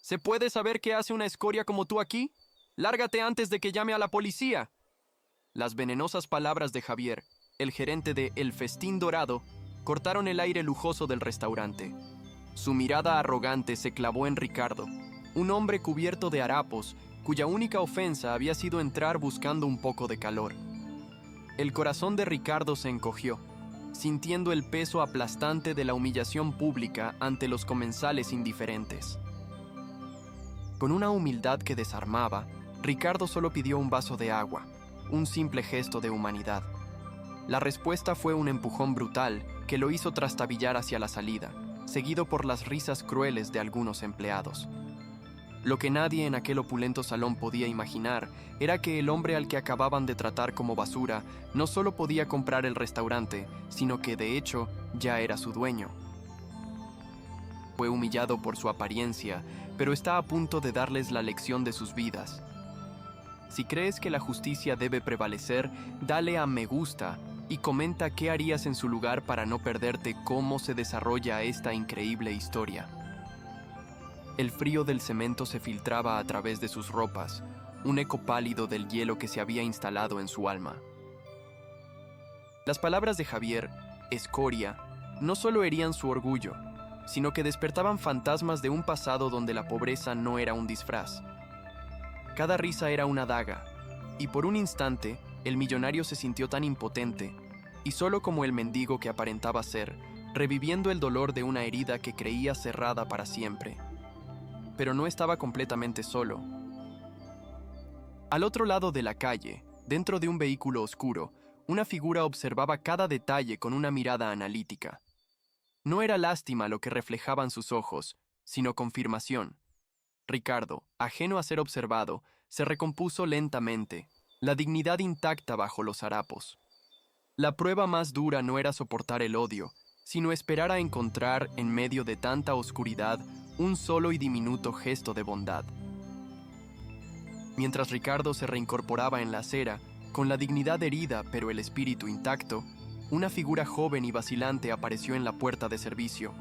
¿Se puede saber qué hace una escoria como tú aquí? Lárgate antes de que llame a la policía. Las venenosas palabras de Javier, el gerente de El Festín Dorado, cortaron el aire lujoso del restaurante. Su mirada arrogante se clavó en Ricardo, un hombre cubierto de harapos, cuya única ofensa había sido entrar buscando un poco de calor. El corazón de Ricardo se encogió, sintiendo el peso aplastante de la humillación pública ante los comensales indiferentes. Con una humildad que desarmaba, Ricardo solo pidió un vaso de agua, un simple gesto de humanidad. La respuesta fue un empujón brutal que lo hizo trastabillar hacia la salida, seguido por las risas crueles de algunos empleados. Lo que nadie en aquel opulento salón podía imaginar era que el hombre al que acababan de tratar como basura no solo podía comprar el restaurante, sino que de hecho ya era su dueño. Fue humillado por su apariencia, pero está a punto de darles la lección de sus vidas. Si crees que la justicia debe prevalecer, dale a me gusta y comenta qué harías en su lugar para no perderte cómo se desarrolla esta increíble historia. El frío del cemento se filtraba a través de sus ropas, un eco pálido del hielo que se había instalado en su alma. Las palabras de Javier, escoria, no solo herían su orgullo, sino que despertaban fantasmas de un pasado donde la pobreza no era un disfraz. Cada risa era una daga, y por un instante el millonario se sintió tan impotente, y solo como el mendigo que aparentaba ser, reviviendo el dolor de una herida que creía cerrada para siempre. Pero no estaba completamente solo. Al otro lado de la calle, dentro de un vehículo oscuro, una figura observaba cada detalle con una mirada analítica. No era lástima lo que reflejaban sus ojos, sino confirmación. Ricardo, ajeno a ser observado, se recompuso lentamente, la dignidad intacta bajo los harapos. La prueba más dura no era soportar el odio, sino esperar a encontrar, en medio de tanta oscuridad, un solo y diminuto gesto de bondad. Mientras Ricardo se reincorporaba en la acera, con la dignidad herida pero el espíritu intacto, una figura joven y vacilante apareció en la puerta de servicio.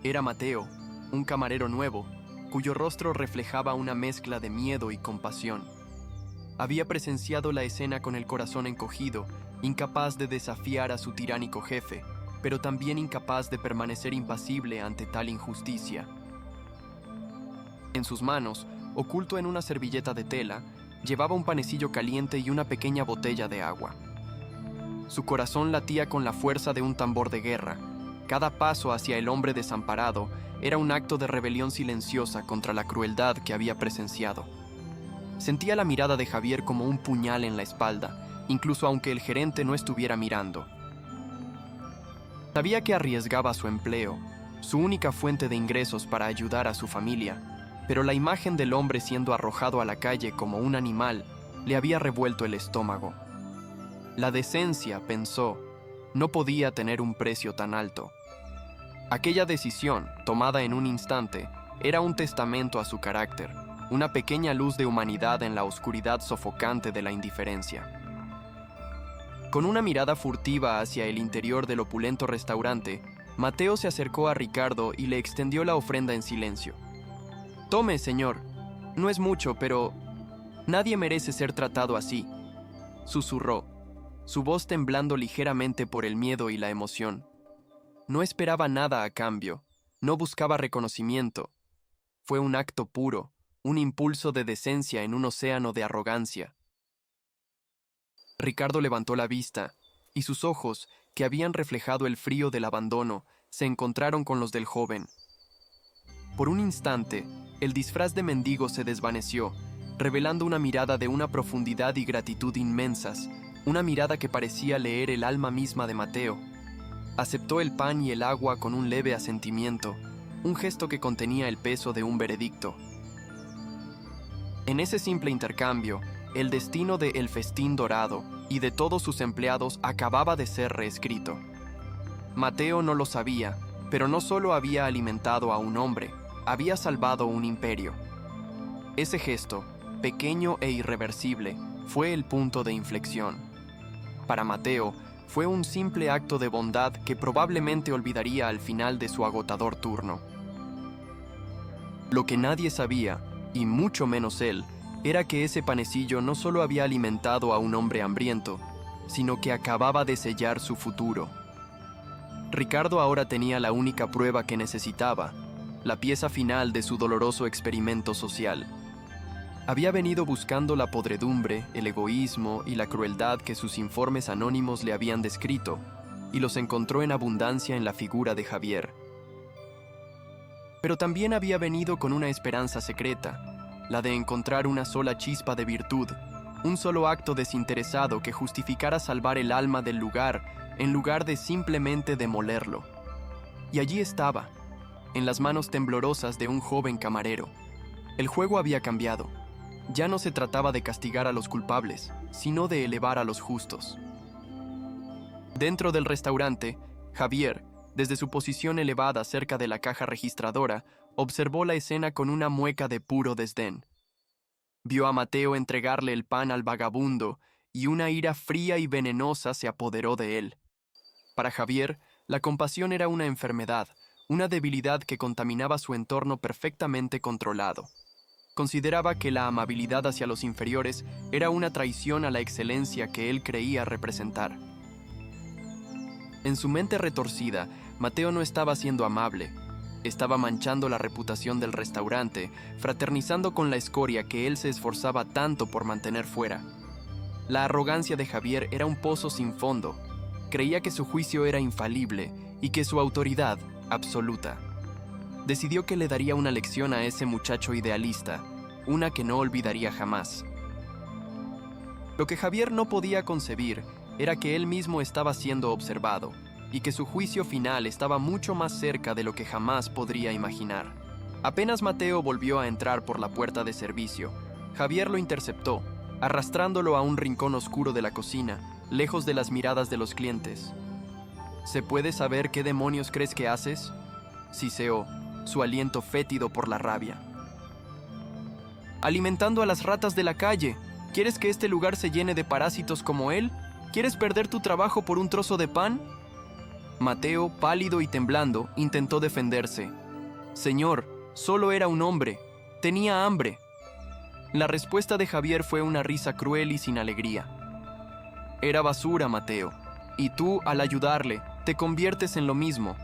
Era Mateo, un camarero nuevo, cuyo rostro reflejaba una mezcla de miedo y compasión. Había presenciado la escena con el corazón encogido, incapaz de desafiar a su tiránico jefe, pero también incapaz de permanecer impasible ante tal injusticia. En sus manos, oculto en una servilleta de tela, llevaba un panecillo caliente y una pequeña botella de agua. Su corazón latía con la fuerza de un tambor de guerra. Cada paso hacia el hombre desamparado era un acto de rebelión silenciosa contra la crueldad que había presenciado. Sentía la mirada de Javier como un puñal en la espalda, incluso aunque el gerente no estuviera mirando. Sabía que arriesgaba su empleo, su única fuente de ingresos para ayudar a su familia, pero la imagen del hombre siendo arrojado a la calle como un animal le había revuelto el estómago. La decencia, pensó, no podía tener un precio tan alto. Aquella decisión, tomada en un instante, era un testamento a su carácter, una pequeña luz de humanidad en la oscuridad sofocante de la indiferencia. Con una mirada furtiva hacia el interior del opulento restaurante, Mateo se acercó a Ricardo y le extendió la ofrenda en silencio. «Tome, señor. No es mucho, pero nadie merece ser tratado así», susurró, su voz temblando ligeramente por el miedo y la emoción. No esperaba nada a cambio, no buscaba reconocimiento. Fue un acto puro, un impulso de decencia en un océano de arrogancia. Ricardo levantó la vista, y sus ojos, que habían reflejado el frío del abandono, se encontraron con los del joven. Por un instante, el disfraz de mendigo se desvaneció, revelando una mirada de una profundidad y gratitud inmensas, una mirada que parecía leer el alma misma de Mateo. Aceptó el pan y el agua con un leve asentimiento, un gesto que contenía el peso de un veredicto. En ese simple intercambio, el destino de El Festín Dorado y de todos sus empleados acababa de ser reescrito. Mateo no lo sabía, pero no solo había alimentado a un hombre, había salvado un imperio. Ese gesto, pequeño e irreversible, fue el punto de inflexión. Para Mateo, fue un simple acto de bondad que probablemente olvidaría al final de su agotador turno. Lo que nadie sabía, y mucho menos él, era que ese panecillo no solo había alimentado a un hombre hambriento, sino que acababa de sellar su futuro. Ricardo ahora tenía la única prueba que necesitaba, la pieza final de su doloroso experimento social. Había venido buscando la podredumbre, el egoísmo y la crueldad que sus informes anónimos le habían descrito, y los encontró en abundancia en la figura de Javier. Pero también había venido con una esperanza secreta, la de encontrar una sola chispa de virtud, un solo acto desinteresado que justificara salvar el alma del lugar en lugar de simplemente demolerlo. Y allí estaba, en las manos temblorosas de un joven camarero. El juego había cambiado. Ya no se trataba de castigar a los culpables, sino de elevar a los justos. Dentro del restaurante, Javier, desde su posición elevada cerca de la caja registradora, observó la escena con una mueca de puro desdén. Vio a Mateo entregarle el pan al vagabundo y una ira fría y venenosa se apoderó de él. Para Javier, la compasión era una enfermedad, una debilidad que contaminaba su entorno perfectamente controlado. Consideraba que la amabilidad hacia los inferiores era una traición a la excelencia que él creía representar. En su mente retorcida, Mateo no estaba siendo amable. Estaba manchando la reputación del restaurante, fraternizando con la escoria que él se esforzaba tanto por mantener fuera. La arrogancia de Javier era un pozo sin fondo. Creía que su juicio era infalible y que su autoridad absoluta. Decidió que le daría una lección a ese muchacho idealista, una que no olvidaría jamás. Lo que Javier no podía concebir era que él mismo estaba siendo observado y que su juicio final estaba mucho más cerca de lo que jamás podría imaginar. Apenas Mateo volvió a entrar por la puerta de servicio, Javier lo interceptó, arrastrándolo a un rincón oscuro de la cocina, lejos de las miradas de los clientes. ¿Se puede saber qué demonios crees que haces?, siseó, su aliento fétido por la rabia. Alimentando a las ratas de la calle. ¿Quieres que este lugar se llene de parásitos como él? ¿Quieres perder tu trabajo por un trozo de pan? Mateo, pálido y temblando, intentó defenderse. Señor, solo era un hombre. Tenía hambre. La respuesta de Javier fue una risa cruel y sin alegría. Era basura, Mateo, y tú, al ayudarle, te conviertes en lo mismo.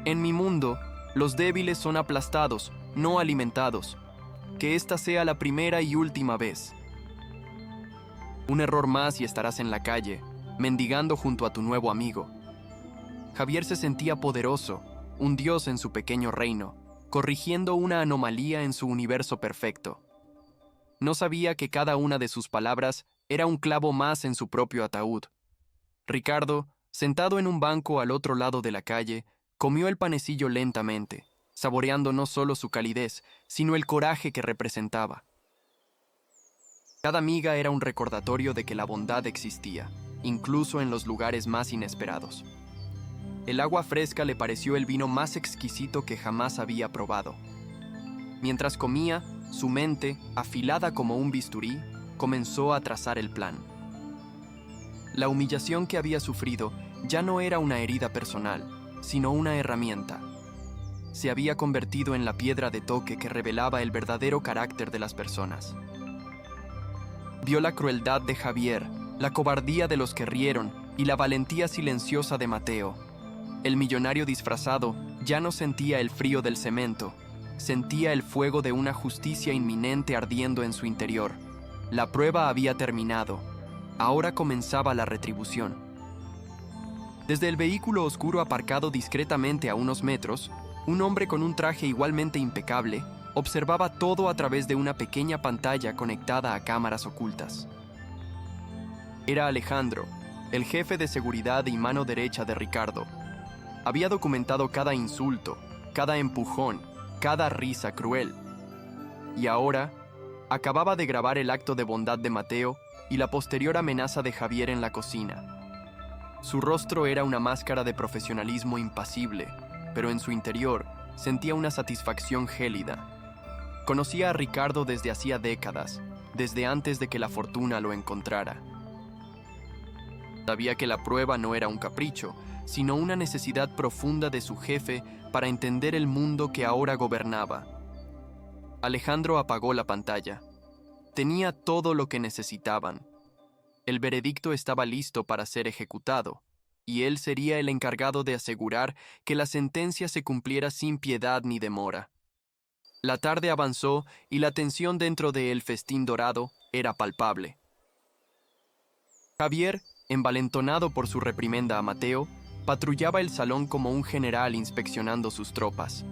En mi mundo, los débiles son aplastados, no alimentados. Que esta sea la primera y última vez. Un error más y estarás en la calle, mendigando junto a tu nuevo amigo. Javier se sentía poderoso, un dios en su pequeño reino, corrigiendo una anomalía en su universo perfecto. No sabía que cada una de sus palabras era un clavo más en su propio ataúd. Ricardo, sentado en un banco al otro lado de la calle, comió el panecillo lentamente, saboreando no solo su calidez, sino el coraje que representaba. Cada miga era un recordatorio de que la bondad existía, incluso en los lugares más inesperados. El agua fresca le pareció el vino más exquisito que jamás había probado. Mientras comía, su mente, afilada como un bisturí, comenzó a trazar el plan. La humillación que había sufrido ya no era una herida personal, sino una herramienta. Se había convertido en la piedra de toque que revelaba el verdadero carácter de las personas. Vio la crueldad de Javier, la cobardía de los que rieron y la valentía silenciosa de Mateo. El millonario disfrazado ya no sentía el frío del cemento, sentía el fuego de una justicia inminente ardiendo en su interior. La prueba había terminado. Ahora comenzaba la retribución. Desde el vehículo oscuro aparcado discretamente a unos metros, un hombre con un traje igualmente impecable observaba todo a través de una pequeña pantalla conectada a cámaras ocultas. Era Alejandro, el jefe de seguridad y mano derecha de Ricardo. Había documentado cada insulto, cada empujón, cada risa cruel. Y ahora, acababa de grabar el acto de bondad de Mateo y la posterior amenaza de Javier en la cocina. Su rostro era una máscara de profesionalismo impasible, pero en su interior sentía una satisfacción gélida. Conocía a Ricardo desde hacía décadas, desde antes de que la fortuna lo encontrara. Sabía que la prueba no era un capricho, sino una necesidad profunda de su jefe para entender el mundo que ahora gobernaba. Alejandro apagó la pantalla. Tenía todo lo que necesitaban. El veredicto estaba listo para ser ejecutado, y él sería el encargado de asegurar que la sentencia se cumpliera sin piedad ni demora. La tarde avanzó y la tensión dentro de El Festín Dorado era palpable. Javier, envalentonado por su reprimenda a Mateo, patrullaba el salón como un general inspeccionando sus tropas.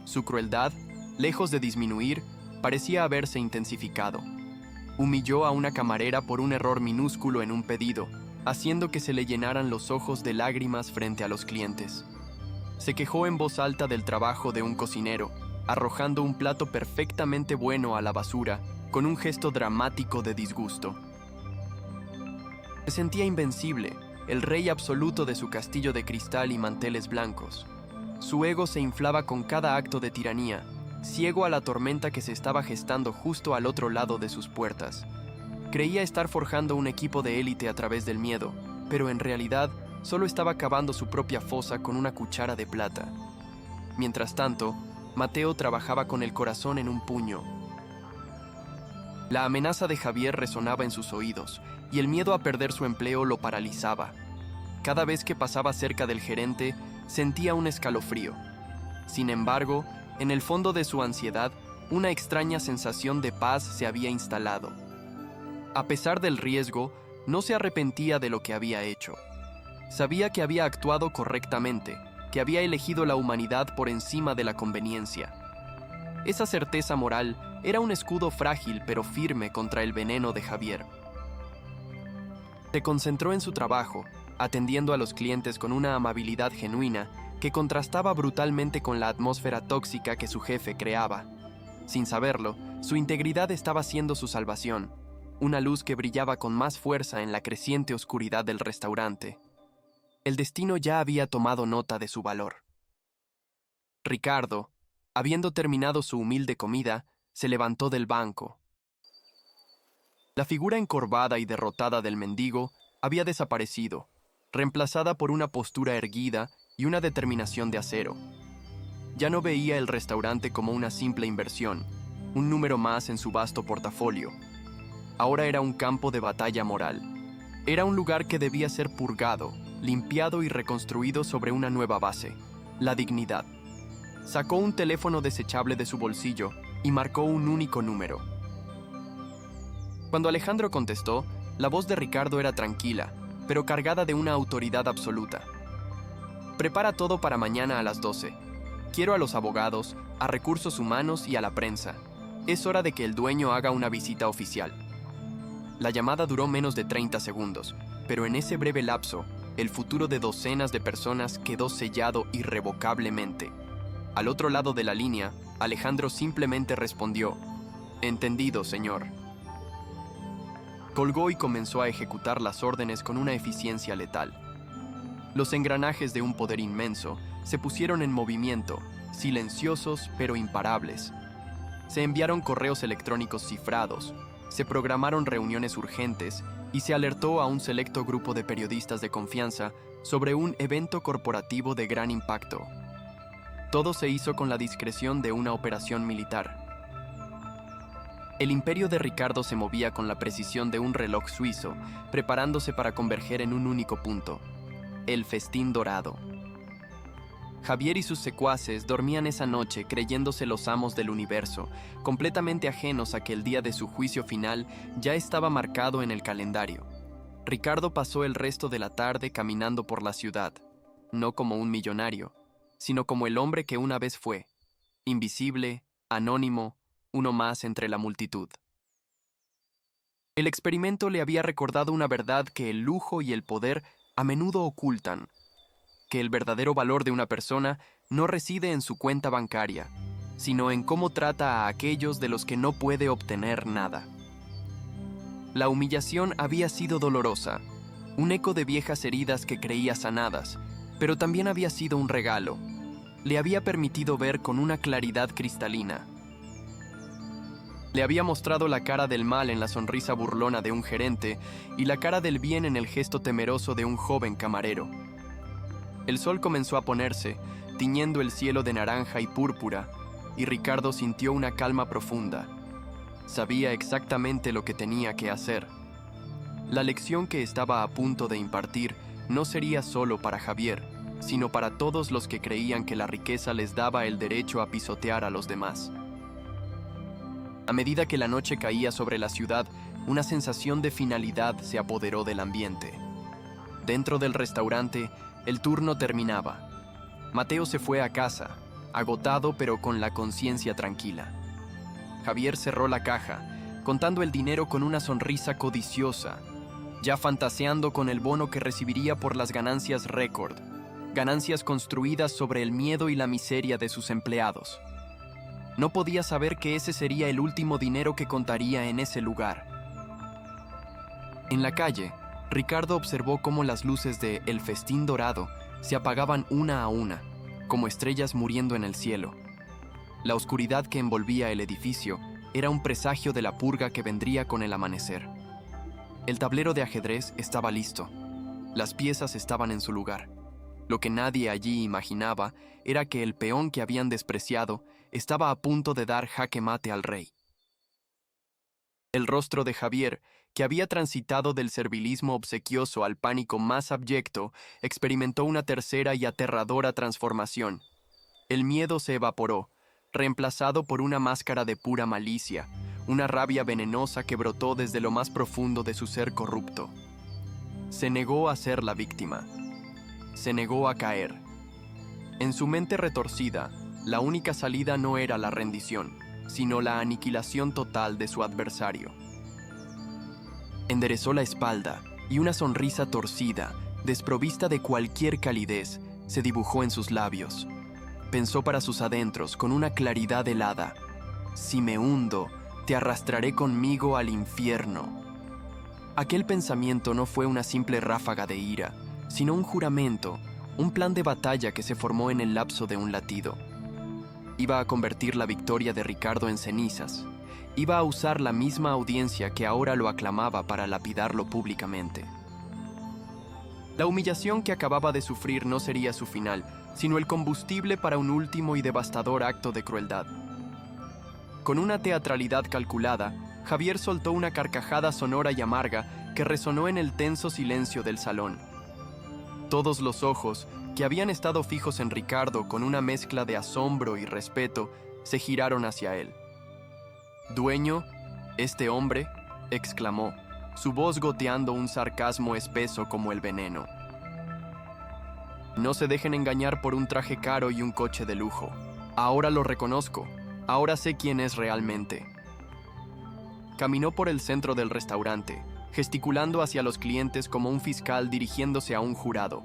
Su crueldad, lejos de disminuir, parecía haberse intensificado. Humilló a una camarera por un error minúsculo en un pedido, haciendo que se le llenaran los ojos de lágrimas frente a los clientes. Se quejó en voz alta del trabajo de un cocinero, arrojando un plato perfectamente bueno a la basura, con un gesto dramático de disgusto. Se sentía invencible, el rey absoluto de su castillo de cristal y manteles blancos. Su ego se inflaba con cada acto de tiranía, ciego a la tormenta que se estaba gestando justo al otro lado de sus puertas. Creía estar forjando un equipo de élite a través del miedo, pero en realidad solo estaba cavando su propia fosa con una cuchara de plata. Mientras tanto, Mateo trabajaba con el corazón en un puño. La amenaza de Javier resonaba en sus oídos, y el miedo a perder su empleo lo paralizaba. Cada vez que pasaba cerca del gerente, sentía un escalofrío. Sin embargo, en el fondo de su ansiedad, una extraña sensación de paz se había instalado. A pesar del riesgo, no se arrepentía de lo que había hecho. Sabía que había actuado correctamente, que había elegido la humanidad por encima de la conveniencia. Esa certeza moral era un escudo frágil pero firme contra el veneno de Javier. Se concentró en su trabajo, atendiendo a los clientes con una amabilidad genuina que contrastaba brutalmente con la atmósfera tóxica que su jefe creaba. Sin saberlo, su integridad estaba siendo su salvación, una luz que brillaba con más fuerza en la creciente oscuridad del restaurante. El destino ya había tomado nota de su valor. Ricardo, habiendo terminado su humilde comida, se levantó del banco. La figura encorvada y derrotada del mendigo había desaparecido, reemplazada por una postura erguida y una determinación de acero. Ya no veía el restaurante como una simple inversión, un número más en su vasto portafolio. Ahora era un campo de batalla moral. Era un lugar que debía ser purgado, limpiado y reconstruido sobre una nueva base, la dignidad. Sacó un teléfono desechable de su bolsillo y marcó un único número. Cuando Alejandro contestó, la voz de Ricardo era tranquila, pero cargada de una autoridad absoluta. Prepara todo para mañana a las 12. Quiero a los abogados, a recursos humanos y a la prensa. Es hora de que el dueño haga una visita oficial. La llamada duró menos de 30 segundos, pero en ese breve lapso, el futuro de docenas de personas quedó sellado irrevocablemente. Al otro lado de la línea, Alejandro simplemente respondió: «Entendido, señor». Colgó y comenzó a ejecutar las órdenes con una eficiencia letal. Los engranajes de un poder inmenso se pusieron en movimiento, silenciosos pero imparables. Se enviaron correos electrónicos cifrados, se programaron reuniones urgentes y se alertó a un selecto grupo de periodistas de confianza sobre un evento corporativo de gran impacto. Todo se hizo con la discreción de una operación militar. El imperio de Ricardo se movía con la precisión de un reloj suizo, preparándose para converger en un único punto: El Festín Dorado. Javier y sus secuaces dormían esa noche creyéndose los amos del universo, completamente ajenos a que el día de su juicio final ya estaba marcado en el calendario. Ricardo pasó el resto de la tarde caminando por la ciudad, no como un millonario, sino como el hombre que una vez fue, invisible, anónimo, uno más entre la multitud. El experimento le había recordado una verdad que el lujo y el poder a menudo ocultan: que el verdadero valor de una persona no reside en su cuenta bancaria, sino en cómo trata a aquellos de los que no puede obtener nada. La humillación había sido dolorosa, un eco de viejas heridas que creía sanadas, pero también había sido un regalo. Le había permitido ver con una claridad cristalina. Le había mostrado la cara del mal en la sonrisa burlona de un gerente y la cara del bien en el gesto temeroso de un joven camarero. El sol comenzó a ponerse, tiñendo el cielo de naranja y púrpura, y Ricardo sintió una calma profunda. Sabía exactamente lo que tenía que hacer. La lección que estaba a punto de impartir no sería solo para Javier, sino para todos los que creían que la riqueza les daba el derecho a pisotear a los demás. A medida que la noche caía sobre la ciudad, una sensación de finalidad se apoderó del ambiente. Dentro del restaurante, el turno terminaba. Mateo se fue a casa, agotado pero con la conciencia tranquila. Javier cerró la caja, contando el dinero con una sonrisa codiciosa, ya fantaseando con el bono que recibiría por las ganancias récord, ganancias construidas sobre el miedo y la miseria de sus empleados. No podía saber que ese sería el último dinero que contaría en ese lugar. En la calle, Ricardo observó cómo las luces de El Festín Dorado se apagaban una a una, como estrellas muriendo en el cielo. La oscuridad que envolvía el edificio era un presagio de la purga que vendría con el amanecer. El tablero de ajedrez estaba listo. Las piezas estaban en su lugar. Lo que nadie allí imaginaba era que el peón que habían despreciado estaba a punto de dar jaque mate al rey. El rostro de Javier, que había transitado del servilismo obsequioso al pánico más abyecto, experimentó una tercera y aterradora transformación. El miedo se evaporó, reemplazado por una máscara de pura malicia, una rabia venenosa que brotó desde lo más profundo de su ser corrupto. Se negó a ser la víctima. Se negó a caer. En su mente retorcida, la única salida no era la rendición, sino la aniquilación total de su adversario. Enderezó la espalda y una sonrisa torcida, desprovista de cualquier calidez, se dibujó en sus labios. Pensó para sus adentros con una claridad helada: si me hundo, te arrastraré conmigo al infierno. Aquel pensamiento no fue una simple ráfaga de ira, sino un juramento, un plan de batalla que se formó en el lapso de un latido. Iba a convertir la victoria de Ricardo en cenizas. Iba a usar la misma audiencia que ahora lo aclamaba para lapidarlo públicamente. La humillación que acababa de sufrir no sería su final, sino el combustible para un último y devastador acto de crueldad. Con una teatralidad calculada, Javier soltó una carcajada sonora y amarga que resonó en el tenso silencio del salón. Todos los ojos, que habían estado fijos en Ricardo con una mezcla de asombro y respeto, se giraron hacia él. «Dueño, este hombre», exclamó, su voz goteando un sarcasmo espeso como el veneno. «No se dejen engañar por un traje caro y un coche de lujo. Ahora lo reconozco, ahora sé quién es realmente». Caminó por el centro del restaurante, gesticulando hacia los clientes como un fiscal dirigiéndose a un jurado.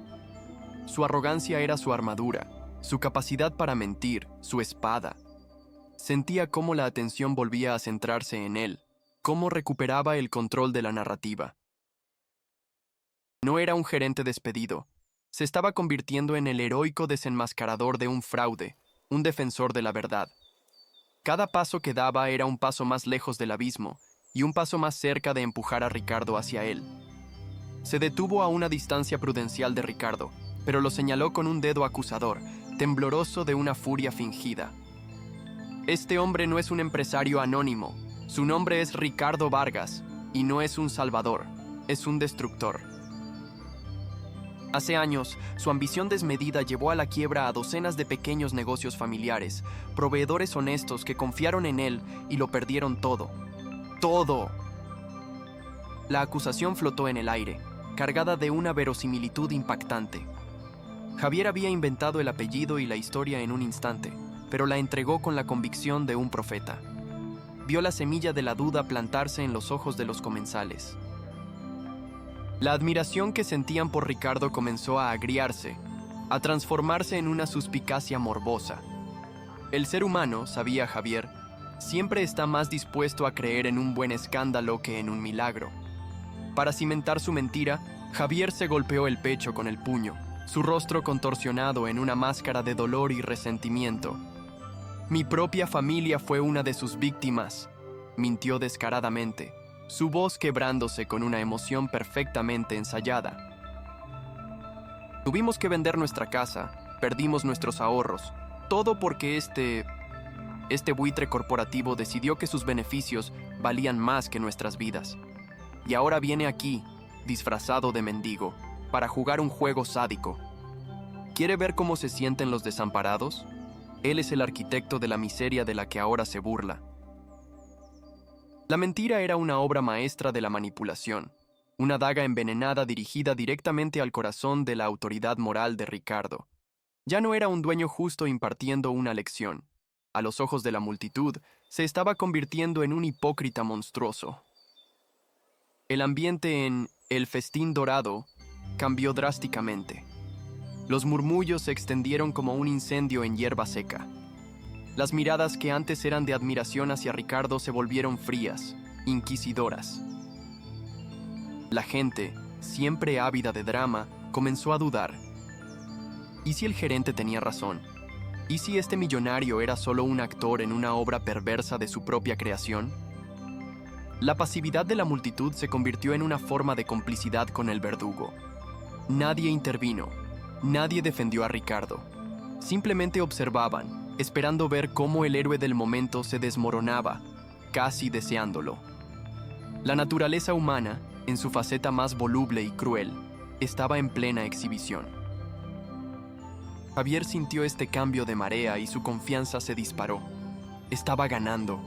Su arrogancia era su armadura, su capacidad para mentir, su espada. Sentía cómo la atención volvía a centrarse en él, cómo recuperaba el control de la narrativa. No era un gerente despedido. Se estaba convirtiendo en el heroico desenmascarador de un fraude, un defensor de la verdad. Cada paso que daba era un paso más lejos del abismo y un paso más cerca de empujar a Ricardo hacia él. Se detuvo a una distancia prudencial de Ricardo, pero lo señaló con un dedo acusador, tembloroso de una furia fingida. Este hombre no es un empresario anónimo. Su nombre es Ricardo Vargas, y no es un salvador, es un destructor. Hace años, su ambición desmedida llevó a la quiebra a docenas de pequeños negocios familiares, proveedores honestos que confiaron en él y lo perdieron todo. ¡Todo! La acusación flotó en el aire, cargada de una verosimilitud impactante. Javier había inventado el apellido y la historia en un instante, pero la entregó con la convicción de un profeta. Vio la semilla de la duda plantarse en los ojos de los comensales. La admiración que sentían por Ricardo comenzó a agriarse, a transformarse en una suspicacia morbosa. El ser humano, sabía Javier, siempre está más dispuesto a creer en un buen escándalo que en un milagro. Para cimentar su mentira, Javier se golpeó el pecho con el puño, su rostro contorsionado en una máscara de dolor y resentimiento. «Mi propia familia fue una de sus víctimas», mintió descaradamente, su voz quebrándose con una emoción perfectamente ensayada. «Tuvimos que vender nuestra casa, perdimos nuestros ahorros, todo porque Este buitre corporativo decidió que sus beneficios valían más que nuestras vidas. Y ahora viene aquí, disfrazado de mendigo, para jugar un juego sádico. ¿Quiere ver cómo se sienten los desamparados? Él es el arquitecto de la miseria de la que ahora se burla. La mentira era una obra maestra de la manipulación, una daga envenenada dirigida directamente al corazón de la autoridad moral de Ricardo. Ya no era un dueño justo impartiendo una lección. A los ojos de la multitud, se estaba convirtiendo en un hipócrita monstruoso. El ambiente en El Festín Dorado cambió drásticamente. Los murmullos se extendieron como un incendio en hierba seca. Las miradas que antes eran de admiración hacia Ricardo se volvieron frías, inquisidoras. La gente, siempre ávida de drama, comenzó a dudar. ¿Y si el gerente tenía razón? ¿Y si este millonario era solo un actor en una obra perversa de su propia creación? La pasividad de la multitud se convirtió en una forma de complicidad con el verdugo. Nadie intervino, nadie defendió a Ricardo. Simplemente observaban, esperando ver cómo el héroe del momento se desmoronaba, casi deseándolo. La naturaleza humana, en su faceta más voluble y cruel, estaba en plena exhibición. Javier sintió este cambio de marea y su confianza se disparó. Estaba ganando.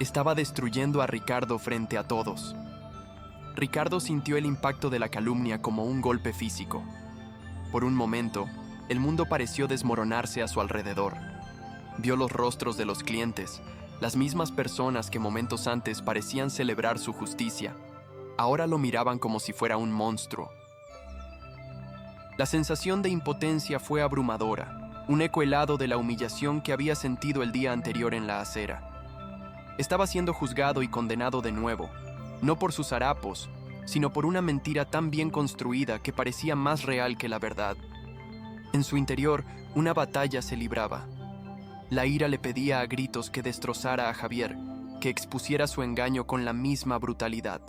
Estaba destruyendo a Ricardo frente a todos. Ricardo sintió el impacto de la calumnia como un golpe físico. Por un momento, el mundo pareció desmoronarse a su alrededor. Vio los rostros de los clientes, las mismas personas que momentos antes parecían celebrar su justicia. Ahora lo miraban como si fuera un monstruo. La sensación de impotencia fue abrumadora, un eco helado de la humillación que había sentido el día anterior en la acera. Estaba siendo juzgado y condenado de nuevo, no por sus harapos, sino por una mentira tan bien construida que parecía más real que la verdad. En su interior, una batalla se libraba. La ira le pedía a gritos que destrozara a Javier, que expusiera su engaño con la misma brutalidad.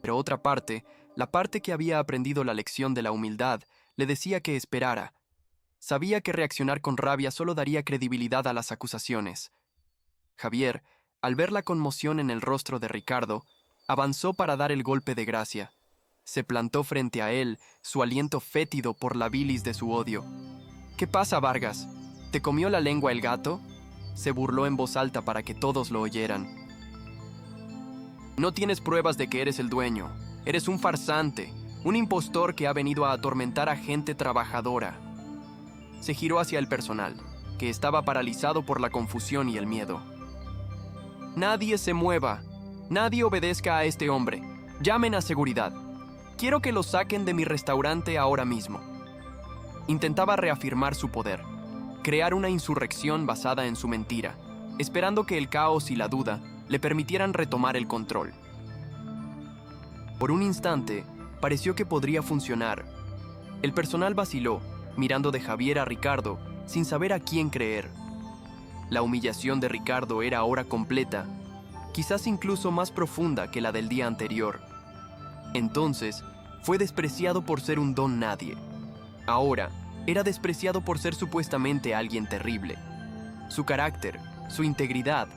Pero otra parte, la parte que había aprendido la lección de la humildad, le decía que esperara. Sabía que reaccionar con rabia solo daría credibilidad a las acusaciones. Javier, al ver la conmoción en el rostro de Ricardo, avanzó para dar el golpe de gracia. Se plantó frente a él, su aliento fétido por la bilis de su odio. «¿Qué pasa, Vargas? ¿Te comió la lengua el gato?», se burló en voz alta para que todos lo oyeran. «No tienes pruebas de que eres el dueño. Eres un farsante, un impostor que ha venido a atormentar a gente trabajadora». Se giró hacia el personal, que estaba paralizado por la confusión y el miedo. «Nadie se mueva. Nadie obedezca a este hombre. Llamen a seguridad. Quiero que lo saquen de mi restaurante ahora mismo». Intentaba reafirmar su poder, crear una insurrección basada en su mentira, esperando que el caos y la duda le permitieran retomar el control. Por un instante, pareció que podría funcionar. El personal vaciló, mirando de Javier a Ricardo, sin saber a quién creer. La humillación de Ricardo era ahora completa, quizás incluso más profunda que la del día anterior. Entonces, fue despreciado por ser un don nadie. Ahora, era despreciado por ser supuestamente alguien terrible. Su carácter, su integridad,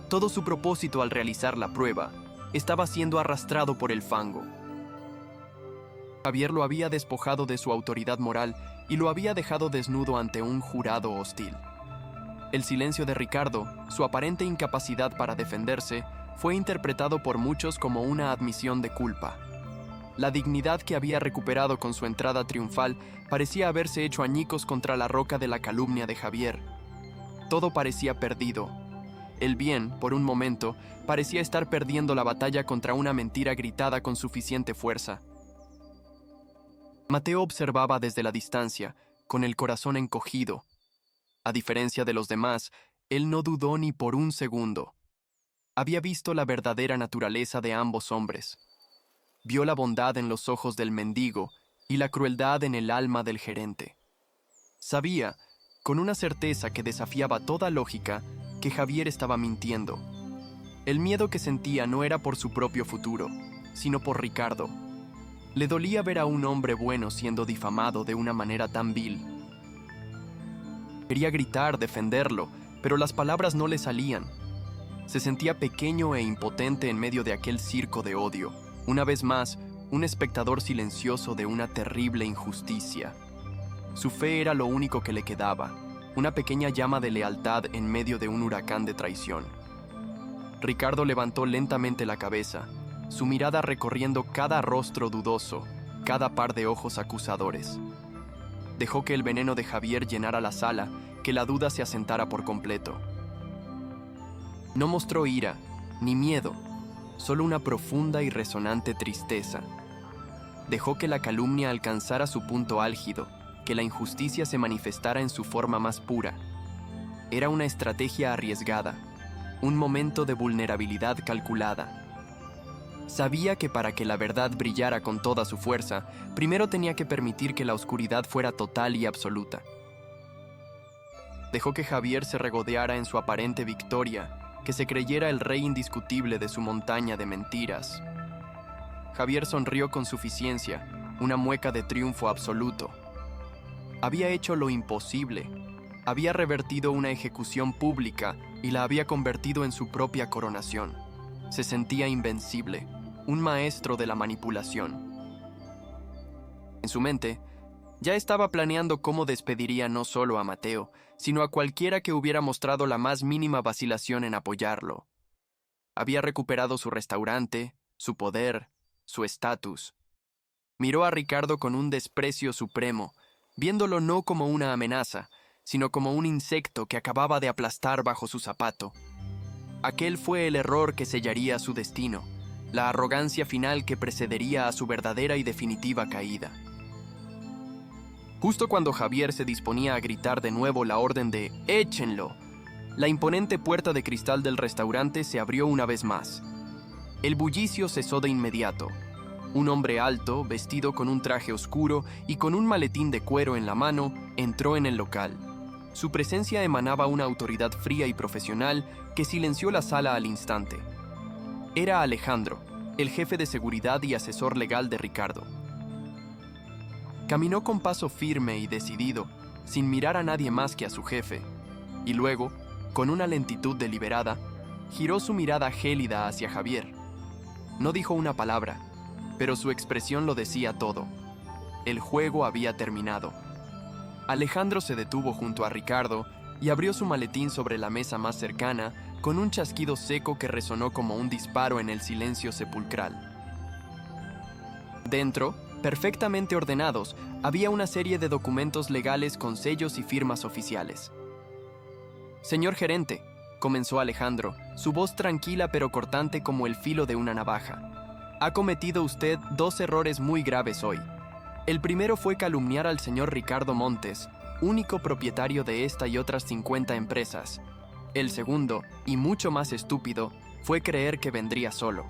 todo su propósito al realizar la prueba, estaba siendo arrastrado por el fango. Javier lo había despojado de su autoridad moral y lo había dejado desnudo ante un jurado hostil. El silencio de Ricardo, su aparente incapacidad para defenderse, fue interpretado por muchos como una admisión de culpa. La dignidad que había recuperado con su entrada triunfal parecía haberse hecho añicos contra la roca de la calumnia de Javier. Todo parecía perdido. El bien, por un momento, parecía estar perdiendo la batalla contra una mentira gritada con suficiente fuerza. Mateo observaba desde la distancia, con el corazón encogido. A diferencia de los demás, él no dudó ni por un segundo. Había visto la verdadera naturaleza de ambos hombres. Vio la bondad en los ojos del mendigo y la crueldad en el alma del gerente. Sabía, con una certeza que desafiaba toda lógica, que Javier estaba mintiendo. El miedo que sentía no era por su propio futuro, sino por Ricardo. Le dolía ver a un hombre bueno siendo difamado de una manera tan vil. Quería gritar, defenderlo, pero las palabras no le salían. Se sentía pequeño e impotente en medio de aquel circo de odio. Una vez más, un espectador silencioso de una terrible injusticia. Su fe era lo único que le quedaba, una pequeña llama de lealtad en medio de un huracán de traición. Ricardo levantó lentamente la cabeza, su mirada recorriendo cada rostro dudoso, cada par de ojos acusadores. Dejó que el veneno de Javier llenara la sala, que la duda se asentara por completo. No mostró ira, ni miedo, solo una profunda y resonante tristeza. Dejó que la calumnia alcanzara su punto álgido, que la injusticia se manifestara en su forma más pura. Era una estrategia arriesgada, un momento de vulnerabilidad calculada. Sabía que para que la verdad brillara con toda su fuerza, primero tenía que permitir que la oscuridad fuera total y absoluta. Dejó que Javier se regodeara en su aparente victoria, que se creyera el rey indiscutible de su montaña de mentiras. Javier sonrió con suficiencia, una mueca de triunfo absoluto. Había hecho lo imposible. Había revertido una ejecución pública y la había convertido en su propia coronación. Se sentía invencible, un maestro de la manipulación. En su mente, ya estaba planeando cómo despediría no solo a Mateo, sino a cualquiera que hubiera mostrado la más mínima vacilación en apoyarlo. Había recuperado su restaurante, su poder, su estatus. Miró a Ricardo con un desprecio supremo, viéndolo no como una amenaza, sino como un insecto que acababa de aplastar bajo su zapato. Aquel fue el error que sellaría su destino, la arrogancia final que precedería a su verdadera y definitiva caída. Justo cuando Javier se disponía a gritar de nuevo la orden de «échenlo», la imponente puerta de cristal del restaurante se abrió una vez más. El bullicio cesó de inmediato. Un hombre alto, vestido con un traje oscuro y con un maletín de cuero en la mano, entró en el local. Su presencia emanaba una autoridad fría y profesional que silenció la sala al instante. Era Alejandro, el jefe de seguridad y asesor legal de Ricardo. Caminó con paso firme y decidido, sin mirar a nadie más que a su jefe, y luego, con una lentitud deliberada, giró su mirada gélida hacia Javier. No dijo una palabra, pero su expresión lo decía todo. El juego había terminado. Alejandro se detuvo junto a Ricardo y abrió su maletín sobre la mesa más cercana con un chasquido seco que resonó como un disparo en el silencio sepulcral. Dentro, perfectamente ordenados, había una serie de documentos legales con sellos y firmas oficiales. «Señor gerente», comenzó Alejandro, su voz tranquila pero cortante como el filo de una navaja. «Ha cometido usted 2 errores muy graves hoy. El primero fue calumniar al señor Ricardo Montes, único propietario de esta y otras 50 empresas. El segundo, y mucho más estúpido, fue creer que vendría solo».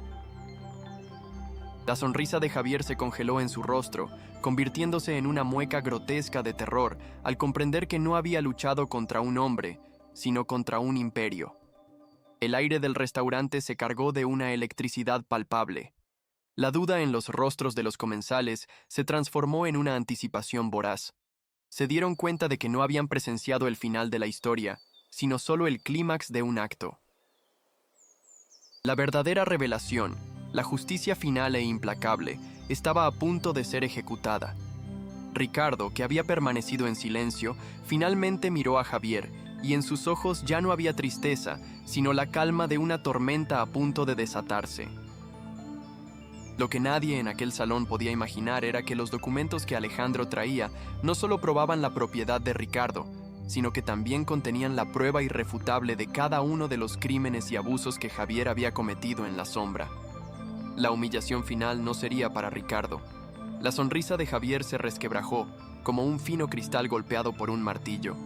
La sonrisa de Javier se congeló en su rostro, convirtiéndose en una mueca grotesca de terror al comprender que no había luchado contra un hombre, sino contra un imperio. El aire del restaurante se cargó de una electricidad palpable. La duda en los rostros de los comensales se transformó en una anticipación voraz. Se dieron cuenta de que no habían presenciado el final de la historia, sino solo el clímax de un acto. La verdadera revelación, la justicia final e implacable, estaba a punto de ser ejecutada. Ricardo, que había permanecido en silencio, finalmente miró a Javier, y en sus ojos ya no había tristeza, sino la calma de una tormenta a punto de desatarse. Lo que nadie en aquel salón podía imaginar era que los documentos que Alejandro traía no solo probaban la propiedad de Ricardo, sino que también contenían la prueba irrefutable de cada uno de los crímenes y abusos que Javier había cometido en la sombra. La humillación final no sería para Ricardo. La sonrisa de Javier se resquebrajó, como un fino cristal golpeado por un martillo.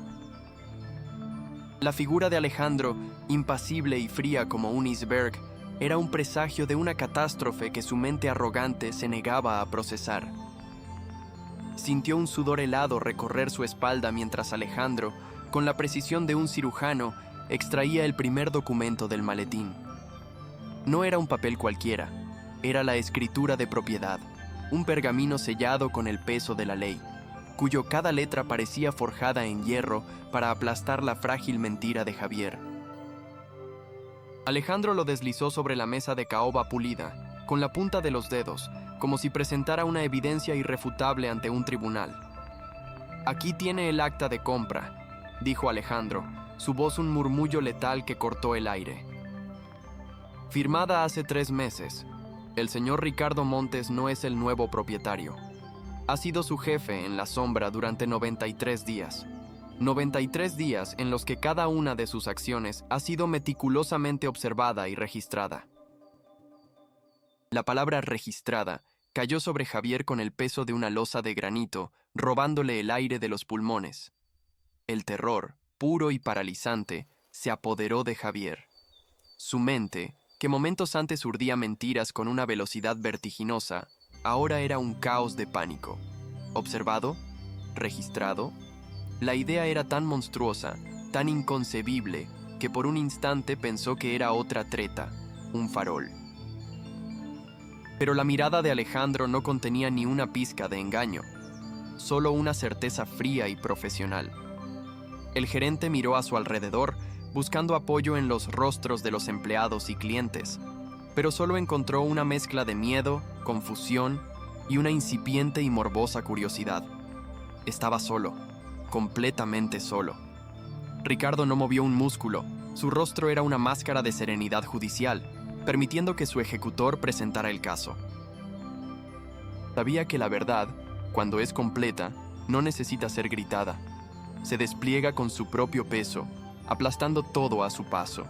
La figura de Alejandro, impasible y fría como un iceberg, era un presagio de una catástrofe que su mente arrogante se negaba a procesar. Sintió un sudor helado recorrer su espalda mientras Alejandro, con la precisión de un cirujano, extraía el primer documento del maletín. No era un papel cualquiera, era la escritura de propiedad, un pergamino sellado con el peso de la ley. cuyo cada letra parecía forjada en hierro para aplastar la frágil mentira de Javier. Alejandro lo deslizó sobre la mesa de caoba pulida, con la punta de los dedos, como si presentara una evidencia irrefutable ante un tribunal. «Aquí tiene el acta de compra», dijo Alejandro, su voz un murmullo letal que cortó el aire. «Firmada hace 3 meses. El señor Ricardo Montes no es el nuevo propietario. Ha sido su jefe en la sombra durante 93 días. 93 días en los que cada una de sus acciones ha sido meticulosamente observada y registrada». La palabra registrada cayó sobre Javier con el peso de una losa de granito, robándole el aire de los pulmones. El terror, puro y paralizante, se apoderó de Javier. Su mente, que momentos antes urdía mentiras con una velocidad vertiginosa, ahora era un caos de pánico. ¿Observado? ¿Registrado? La idea era tan monstruosa, tan inconcebible, que por un instante pensó que era otra treta, un farol. Pero la mirada de Alejandro no contenía ni una pizca de engaño, solo una certeza fría y profesional. El gerente miró a su alrededor, buscando apoyo en los rostros de los empleados y clientes, pero solo encontró una mezcla de miedo, confusión y una incipiente y morbosa curiosidad. Estaba solo, completamente solo. Ricardo no movió un músculo, su rostro era una máscara de serenidad judicial, permitiendo que su ejecutor presentara el caso. Sabía que la verdad, cuando es completa, no necesita ser gritada. Se despliega con su propio peso, aplastando todo a su paso.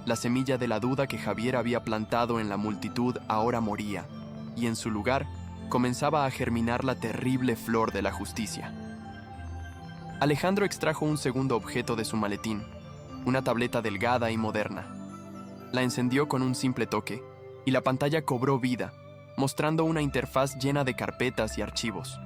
La semilla de la duda que Javier había plantado en la multitud ahora moría, y en su lugar comenzaba a germinar la terrible flor de la justicia. Alejandro extrajo un segundo objeto de su maletín, una tableta delgada y moderna. La encendió con un simple toque, y la pantalla cobró vida, mostrando una interfaz llena de carpetas y archivos.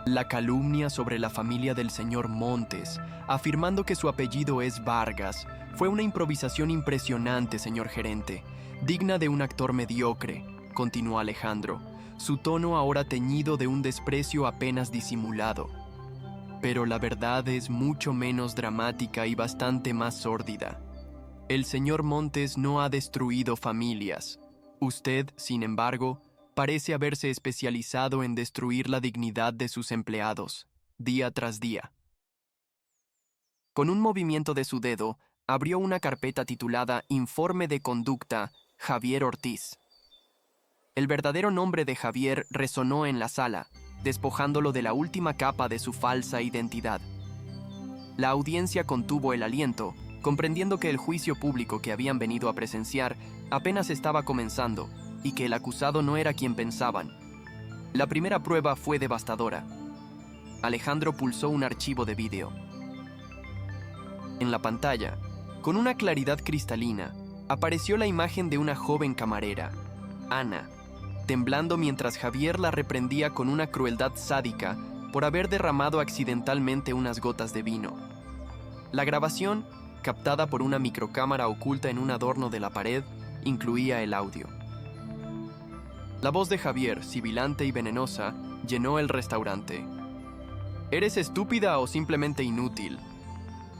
La calumnia sobre la familia del señor Montes, afirmando que su apellido es Vargas, fue una improvisación impresionante, señor gerente, digna de un actor mediocre, continuó Alejandro, su tono ahora teñido de un desprecio apenas disimulado. Pero la verdad es mucho menos dramática y bastante más sórdida. El señor Montes no ha destruido familias. Usted, sin embargo, parece haberse especializado en destruir la dignidad de sus empleados, día tras día. Con un movimiento de su dedo, abrió una carpeta titulada Informe de Conducta, Javier Ortiz. El verdadero nombre de Javier resonó en la sala, despojándolo de la última capa de su falsa identidad. La audiencia contuvo el aliento, comprendiendo que el juicio público que habían venido a presenciar apenas estaba comenzando y que el acusado no era quien pensaban. La primera prueba fue devastadora. Alejandro pulsó un archivo de vídeo. En la pantalla, con una claridad cristalina, apareció la imagen de una joven camarera, Ana, temblando mientras Javier la reprendía con una crueldad sádica por haber derramado accidentalmente unas gotas de vino. La grabación, captada por una microcámara oculta en un adorno de la pared, incluía el audio. La voz de Javier, sibilante y venenosa, llenó el restaurante. ¿Eres estúpida o simplemente inútil?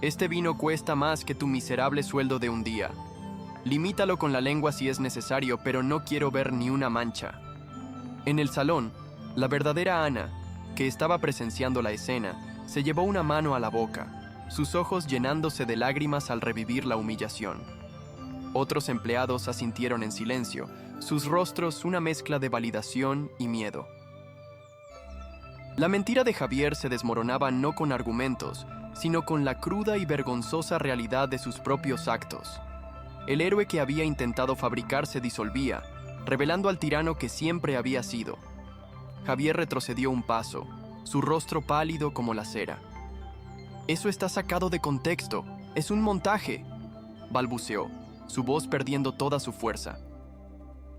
Este vino cuesta más que tu miserable sueldo de un día. Limítalo con la lengua si es necesario, pero no quiero ver ni una mancha. En el salón, la verdadera Ana, que estaba presenciando la escena, se llevó una mano a la boca, sus ojos llenándose de lágrimas al revivir la humillación. Otros empleados asintieron en silencio, sus rostros una mezcla de validación y miedo. La mentira de Javier se desmoronaba no con argumentos, sino con la cruda y vergonzosa realidad de sus propios actos. El héroe que había intentado fabricar se disolvía, revelando al tirano que siempre había sido. Javier retrocedió un paso, su rostro pálido como la cera. «Eso está sacado de contexto, es un montaje», balbuceó, su voz perdiendo toda su fuerza.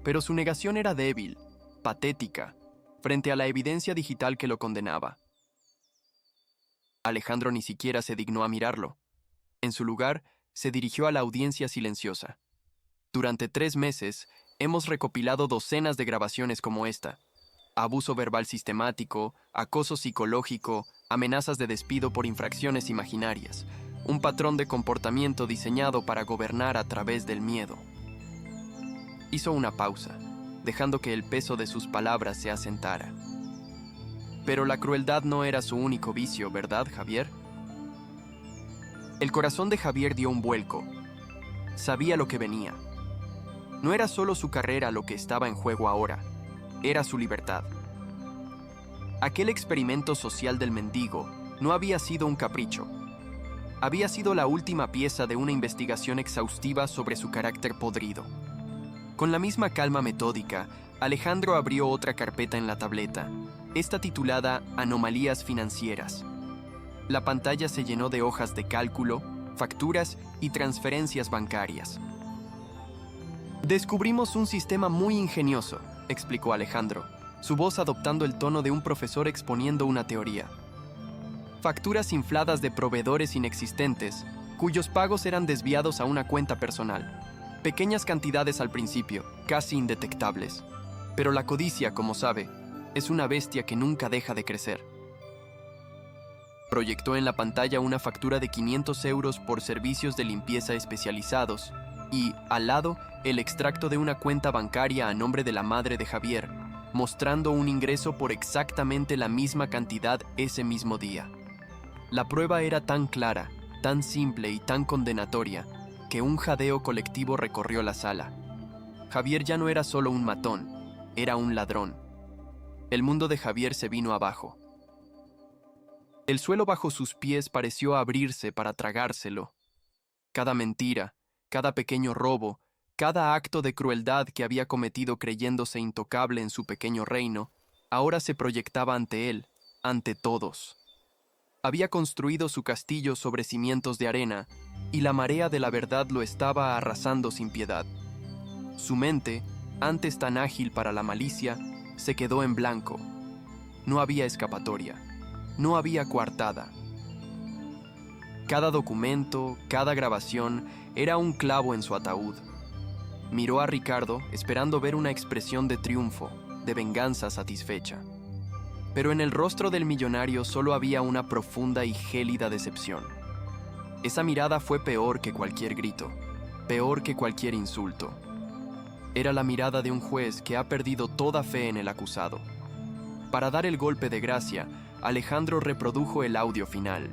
Pero su negación era débil, patética, frente a la evidencia digital que lo condenaba. Alejandro ni siquiera se dignó a mirarlo. En su lugar, se dirigió a la audiencia silenciosa. Durante 3 meses, hemos recopilado docenas de grabaciones como esta. abuso verbal sistemático, acoso psicológico, amenazas de despido por infracciones imaginarias, un patrón de comportamiento diseñado para gobernar a través del miedo. Hizo una pausa, dejando que el peso de sus palabras se asentara. Pero la crueldad no era su único vicio, ¿verdad, Javier? El corazón de Javier dio un vuelco. Sabía lo que venía. No era solo su carrera lo que estaba en juego ahora, era su libertad. Aquel experimento social del mendigo no había sido un capricho. Había sido la última pieza de una investigación exhaustiva sobre su carácter podrido. Con la misma calma metódica, Alejandro abrió otra carpeta en la tableta, esta titulada Anomalías Financieras. La pantalla se llenó de hojas de cálculo, facturas y transferencias bancarias. Descubrimos un sistema muy ingenioso, explicó Alejandro, su voz adoptando el tono de un profesor exponiendo una teoría. Facturas infladas de proveedores inexistentes, cuyos pagos eran desviados a una cuenta personal. Pequeñas cantidades al principio, casi indetectables. Pero la codicia, como sabe, es una bestia que nunca deja de crecer. Proyectó en la pantalla una factura de 500 euros por servicios de limpieza especializados y, al lado, el extracto de una cuenta bancaria a nombre de la madre de Javier, mostrando un ingreso por exactamente la misma cantidad ese mismo día. La prueba era tan clara, tan simple y tan condenatoria, que un jadeo colectivo recorrió la sala. Javier ya no era solo un matón, era un ladrón. El mundo de Javier se vino abajo. El suelo bajo sus pies pareció abrirse para tragárselo. Cada mentira, cada pequeño robo, cada acto de crueldad que había cometido creyéndose intocable en su pequeño reino, ahora se proyectaba ante él, ante todos. Había construido su castillo sobre cimientos de arena, y la marea de la verdad lo estaba arrasando sin piedad. Su mente, antes tan ágil para la malicia, se quedó en blanco. No había escapatoria, no había coartada. Cada documento, cada grabación, era un clavo en su ataúd. Miró a Ricardo esperando ver una expresión de triunfo, de venganza satisfecha. Pero en el rostro del millonario solo había una profunda y gélida decepción. Esa mirada fue peor que cualquier grito, peor que cualquier insulto. Era la mirada de un juez que ha perdido toda fe en el acusado. Para dar el golpe de gracia, Alejandro reprodujo el audio final.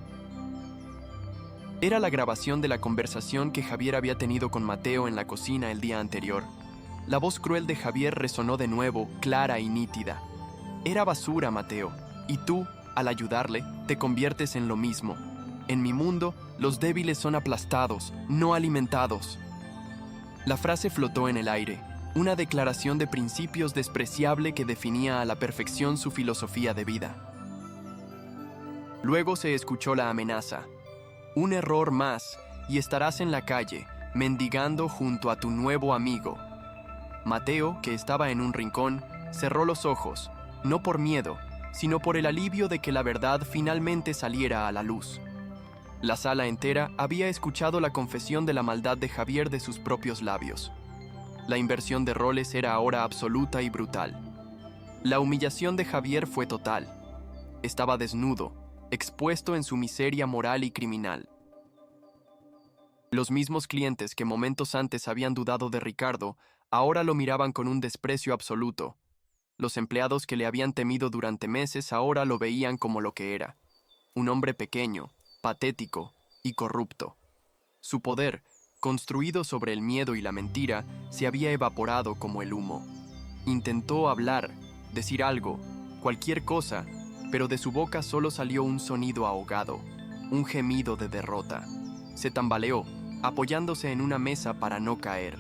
Era la grabación de la conversación que Javier había tenido con Mateo en la cocina el día anterior. La voz cruel de Javier resonó de nuevo, clara y nítida. Era basura, Mateo, y tú, al ayudarle, te conviertes en lo mismo. En mi mundo, los débiles son aplastados, no alimentados. La frase flotó en el aire, una declaración de principios despreciable que definía a la perfección su filosofía de vida. Luego se escuchó la amenaza. Un error más, y estarás en la calle, mendigando junto a tu nuevo amigo. Mateo, que estaba en un rincón, cerró los ojos, no por miedo, sino por el alivio de que la verdad finalmente saliera a la luz. La sala entera había escuchado la confesión de la maldad de Javier de sus propios labios. La inversión de roles era ahora absoluta y brutal. La humillación de Javier fue total. Estaba desnudo, expuesto en su miseria moral y criminal. Los mismos clientes que momentos antes habían dudado de Ricardo, ahora lo miraban con un desprecio absoluto. Los empleados que le habían temido durante meses ahora lo veían como lo que era: un hombre pequeño, patético y corrupto. Su poder, construido sobre el miedo y la mentira, se había evaporado como el humo. Intentó hablar, decir algo, cualquier cosa, pero de su boca solo salió un sonido ahogado, un gemido de derrota. Se tambaleó, apoyándose en una mesa para no caer.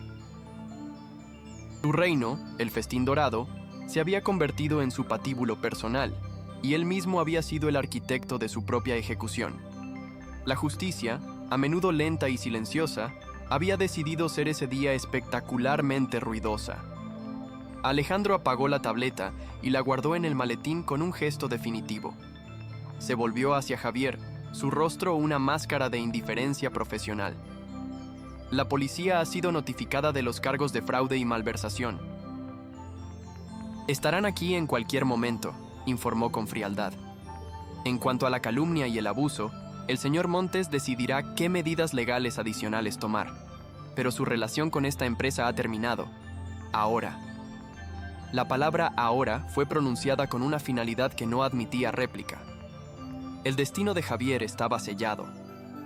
Su reino, el Festín Dorado, se había convertido en su patíbulo personal, y él mismo había sido el arquitecto de su propia ejecución. La justicia, a menudo lenta y silenciosa, había decidido ser ese día espectacularmente ruidosa. Alejandro apagó la tableta y la guardó en el maletín con un gesto definitivo. Se volvió hacia Javier, su rostro una máscara de indiferencia profesional. La policía ha sido notificada de los cargos de fraude y malversación. Estarán aquí en cualquier momento, informó con frialdad. En cuanto a la calumnia y el abuso, el señor Montes decidirá qué medidas legales adicionales tomar. Pero su relación con esta empresa ha terminado. Ahora. La palabra ahora fue pronunciada con una finalidad que no admitía réplica. El destino de Javier estaba sellado.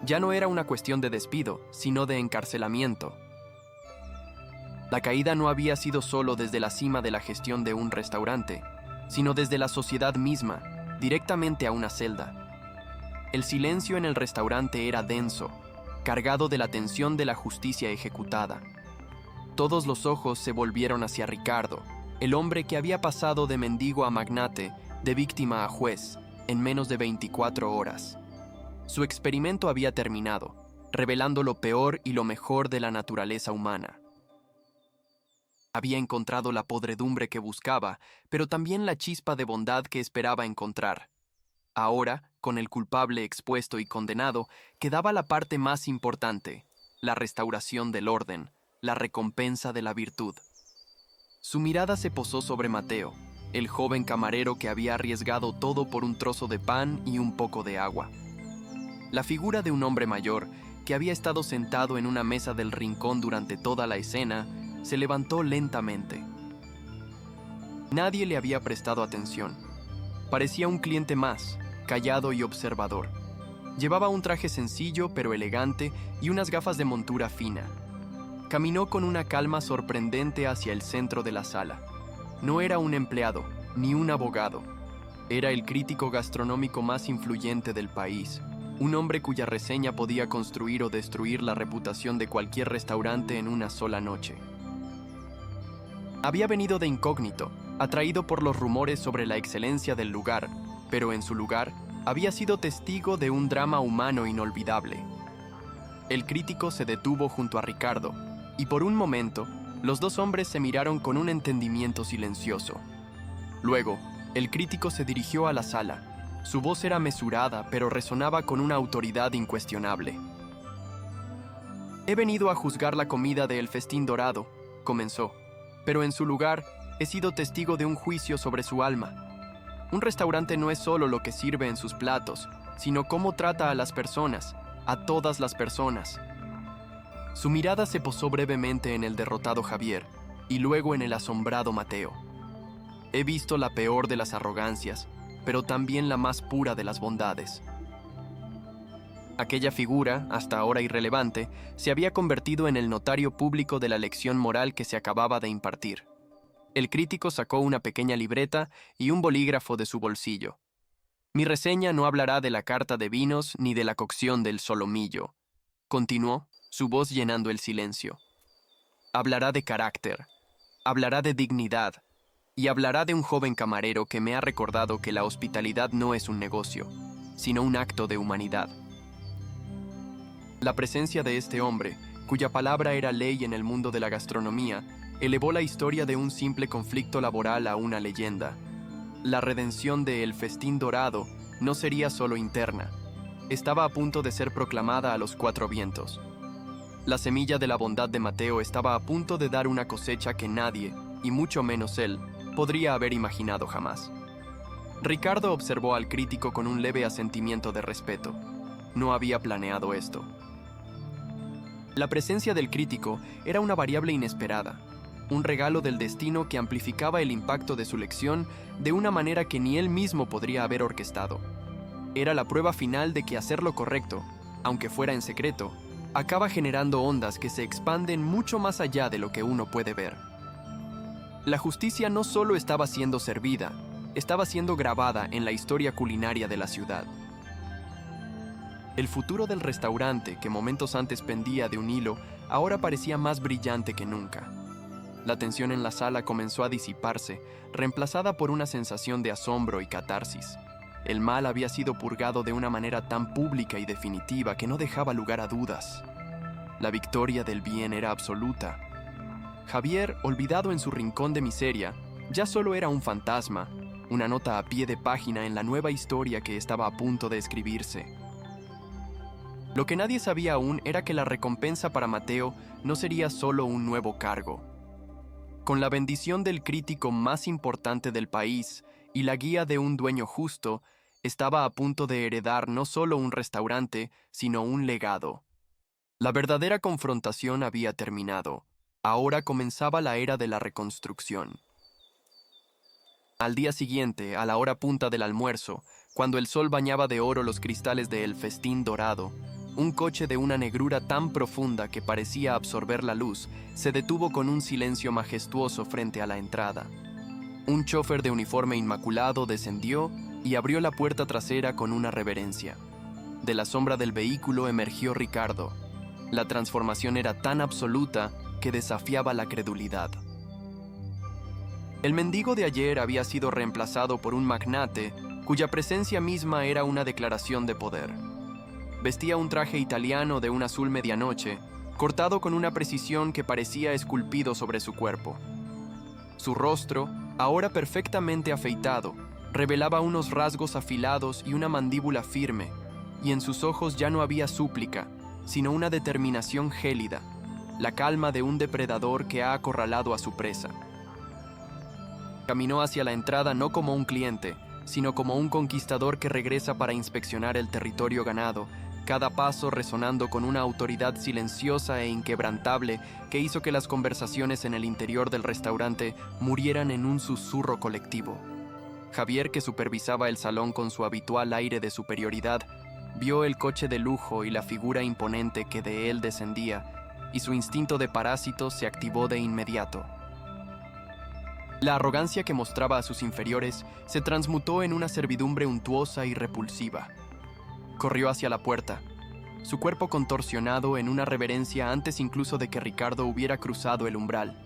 Ya no era una cuestión de despido, sino de encarcelamiento. La caída no había sido solo desde la cima de la gestión de un restaurante, sino desde la sociedad misma, directamente a una celda. El silencio en el restaurante era denso, cargado de la tensión de la justicia ejecutada. Todos los ojos se volvieron hacia Ricardo, el hombre que había pasado de mendigo a magnate, de víctima a juez, en menos de 24 horas. Su experimento había terminado, revelando lo peor y lo mejor de la naturaleza humana. Había encontrado la podredumbre que buscaba, pero también la chispa de bondad que esperaba encontrar. Ahora, con el culpable expuesto y condenado, quedaba la parte más importante, la restauración del orden, la recompensa de la virtud. Su mirada se posó sobre Mateo, el joven camarero que había arriesgado todo por un trozo de pan y un poco de agua. La figura de un hombre mayor, que había estado sentado en una mesa del rincón durante toda la escena, se levantó lentamente. Nadie le había prestado atención. Parecía un cliente más, callado y observador. Llevaba un traje sencillo pero elegante y unas gafas de montura fina. Caminó con una calma sorprendente hacia el centro de la sala. No era un empleado, ni un abogado. Era el crítico gastronómico más influyente del país, un hombre cuya reseña podía construir o destruir la reputación de cualquier restaurante en una sola noche. Había venido de incógnito, atraído por los rumores sobre la excelencia del lugar, pero en su lugar había sido testigo de un drama humano inolvidable. El crítico se detuvo junto a Ricardo, y por un momento, los dos hombres se miraron con un entendimiento silencioso. Luego, el crítico se dirigió a la sala. Su voz era mesurada, pero resonaba con una autoridad incuestionable. «He venido a juzgar la comida de El Festín Dorado», comenzó, «pero en su lugar he sido testigo de un juicio sobre su alma. Un restaurante no es solo lo que sirve en sus platos, sino cómo trata a las personas, a todas las personas». Su mirada se posó brevemente en el derrotado Javier y luego en el asombrado Mateo. «He visto la peor de las arrogancias, pero también la más pura de las bondades». Aquella figura, hasta ahora irrelevante, se había convertido en el notario público de la lección moral que se acababa de impartir. El crítico sacó una pequeña libreta y un bolígrafo de su bolsillo. «Mi reseña no hablará de la carta de vinos ni de la cocción del solomillo», continuó, su voz llenando el silencio. «Hablará de carácter, hablará de dignidad, y hablará de un joven camarero que me ha recordado que la hospitalidad no es un negocio, sino un acto de humanidad». La presencia de este hombre, cuya palabra era ley en el mundo de la gastronomía, elevó la historia de un simple conflicto laboral a una leyenda. La redención de El Festín Dorado no sería solo interna. Estaba a punto de ser proclamada a los cuatro vientos. La semilla de la bondad de Mateo estaba a punto de dar una cosecha que nadie, y mucho menos él, podría haber imaginado jamás. Ricardo observó al crítico con un leve asentimiento de respeto. No había planeado esto. La presencia del crítico era una variable inesperada, un regalo del destino que amplificaba el impacto de su lección de una manera que ni él mismo podría haber orquestado. Era la prueba final de que hacer lo correcto, aunque fuera en secreto, acaba generando ondas que se expanden mucho más allá de lo que uno puede ver. La justicia no solo estaba siendo servida, estaba siendo grabada en la historia culinaria de la ciudad. El futuro del restaurante, que momentos antes pendía de un hilo, ahora parecía más brillante que nunca. La tensión en la sala comenzó a disiparse, reemplazada por una sensación de asombro y catarsis. El mal había sido purgado de una manera tan pública y definitiva que no dejaba lugar a dudas. La victoria del bien era absoluta. Javier, olvidado en su rincón de miseria, ya solo era un fantasma, una nota a pie de página en la nueva historia que estaba a punto de escribirse. Lo que nadie sabía aún era que la recompensa para Mateo no sería solo un nuevo cargo. Con la bendición del crítico más importante del país y la guía de un dueño justo, estaba a punto de heredar no solo un restaurante, sino un legado. La verdadera confrontación había terminado. Ahora comenzaba la era de la reconstrucción. Al día siguiente, a la hora punta del almuerzo, cuando el sol bañaba de oro los cristales de El Festín Dorado, un coche de una negrura tan profunda que parecía absorber la luz se detuvo con un silencio majestuoso frente a la entrada. Un chófer de uniforme inmaculado descendió y abrió la puerta trasera con una reverencia. De la sombra del vehículo emergió Ricardo. La transformación era tan absoluta que desafiaba la credulidad. El mendigo de ayer había sido reemplazado por un magnate cuya presencia misma era una declaración de poder. Vestía un traje italiano de un azul medianoche, cortado con una precisión que parecía esculpido sobre su cuerpo. Su rostro, ahora perfectamente afeitado, revelaba unos rasgos afilados y una mandíbula firme, y en sus ojos ya no había súplica, sino una determinación gélida, la calma de un depredador que ha acorralado a su presa. Caminó hacia la entrada no como un cliente, sino como un conquistador que regresa para inspeccionar el territorio ganado, cada paso resonando con una autoridad silenciosa e inquebrantable que hizo que las conversaciones en el interior del restaurante murieran en un susurro colectivo. Javier, que supervisaba el salón con su habitual aire de superioridad, vio el coche de lujo y la figura imponente que de él descendía, y su instinto de parásito se activó de inmediato. La arrogancia que mostraba a sus inferiores se transmutó en una servidumbre untuosa y repulsiva. Corrió hacia la puerta, su cuerpo contorsionado en una reverencia antes incluso de que Ricardo hubiera cruzado el umbral.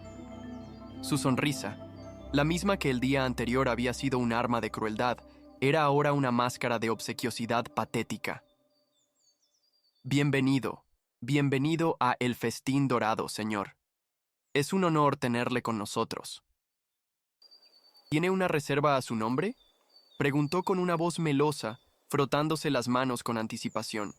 Su sonrisa, la misma que el día anterior había sido un arma de crueldad, era ahora una máscara de obsequiosidad patética. Bienvenido, bienvenido a El Festín Dorado, señor. Es un honor tenerle con nosotros. ¿Tiene una reserva a su nombre?, preguntó con una voz melosa, frotándose las manos con anticipación.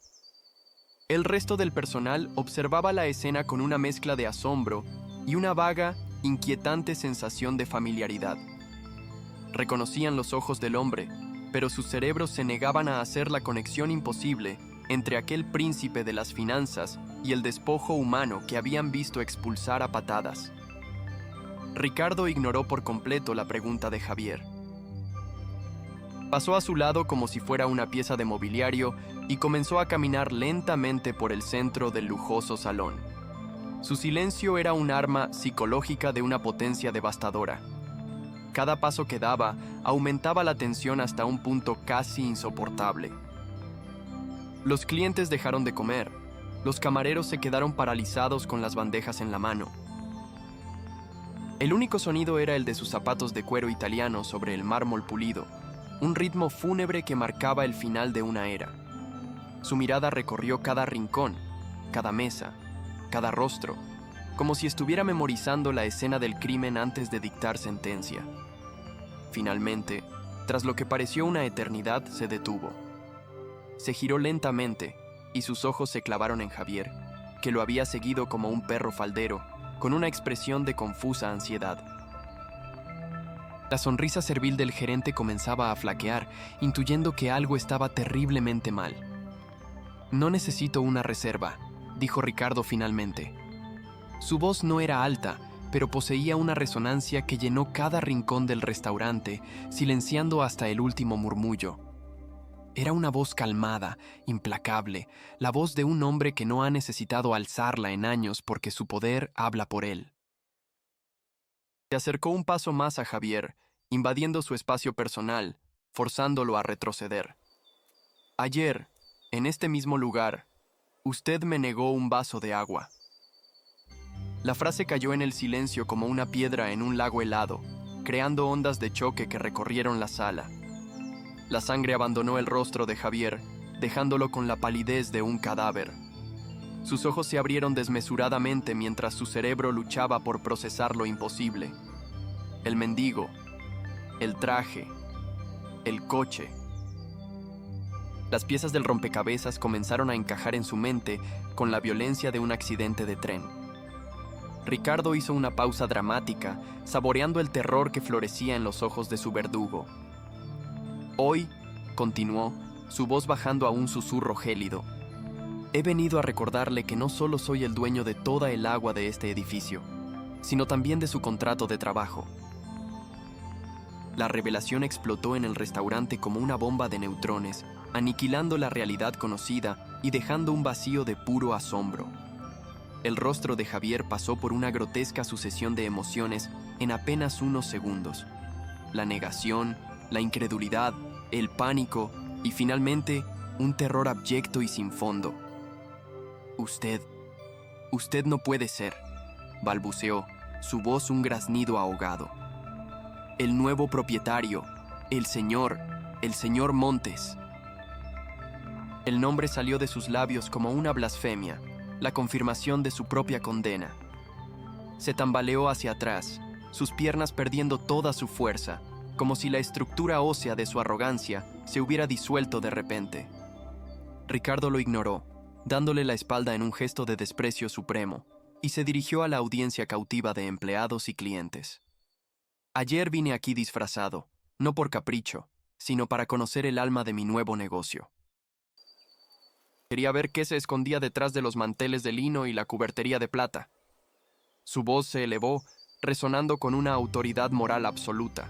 El resto del personal observaba la escena con una mezcla de asombro y una vaga, inquietante sensación de familiaridad. Reconocían los ojos del hombre, pero sus cerebros se negaban a hacer la conexión imposible entre aquel príncipe de las finanzas y el despojo humano que habían visto expulsar a patadas. Ricardo ignoró por completo la pregunta de Javier. Pasó a su lado como si fuera una pieza de mobiliario y comenzó a caminar lentamente por el centro del lujoso salón. Su silencio era un arma psicológica de una potencia devastadora. Cada paso que daba aumentaba la tensión hasta un punto casi insoportable. Los clientes dejaron de comer. Los camareros se quedaron paralizados con las bandejas en la mano. El único sonido era el de sus zapatos de cuero italiano sobre el mármol pulido, un ritmo fúnebre que marcaba el final de una era. Su mirada recorrió cada rincón, cada mesa, cada rostro, como si estuviera memorizando la escena del crimen antes de dictar sentencia. Finalmente, tras lo que pareció una eternidad, se detuvo. Se giró lentamente y sus ojos se clavaron en Javier, que lo había seguido como un perro faldero, con una expresión de confusa ansiedad. La sonrisa servil del gerente comenzaba a flaquear, intuyendo que algo estaba terriblemente mal. «No necesito una reserva», dijo Ricardo finalmente. Su voz no era alta, pero poseía una resonancia que llenó cada rincón del restaurante, silenciando hasta el último murmullo. Era una voz calmada, implacable, la voz de un hombre que no ha necesitado alzarla en años porque su poder habla por él. Se acercó un paso más a Javier, invadiendo su espacio personal, forzándolo a retroceder. Ayer, en este mismo lugar, usted me negó un vaso de agua. La frase cayó en el silencio como una piedra en un lago helado, creando ondas de choque que recorrieron la sala. La sangre abandonó el rostro de Javier, dejándolo con la palidez de un cadáver. Sus ojos se abrieron desmesuradamente mientras su cerebro luchaba por procesar lo imposible. El mendigo, el traje, el coche. Las piezas del rompecabezas comenzaron a encajar en su mente con la violencia de un accidente de tren. Ricardo hizo una pausa dramática, saboreando el terror que florecía en los ojos de su verdugo. Hoy, continuó, su voz bajando a un susurro gélido, he venido a recordarle que no solo soy el dueño de toda el agua de este edificio, sino también de su contrato de trabajo. La revelación explotó en el restaurante como una bomba de neutrones, aniquilando la realidad conocida y dejando un vacío de puro asombro. El rostro de Javier pasó por una grotesca sucesión de emociones en apenas unos segundos. La negación, la incredulidad, el pánico y finalmente un terror abyecto y sin fondo. Usted no puede ser, balbuceó, su voz un graznido ahogado. El nuevo propietario, el señor Montes. El nombre salió de sus labios como una blasfemia, la confirmación de su propia condena. Se tambaleó hacia atrás, sus piernas perdiendo toda su fuerza, como si la estructura ósea de su arrogancia se hubiera disuelto de repente. Ricardo lo ignoró, dándole la espalda en un gesto de desprecio supremo, y se dirigió a la audiencia cautiva de empleados y clientes. Ayer vine aquí disfrazado, no por capricho, sino para conocer el alma de mi nuevo negocio. Quería ver qué se escondía detrás de los manteles de lino y la cubertería de plata. Su voz se elevó, resonando con una autoridad moral absoluta.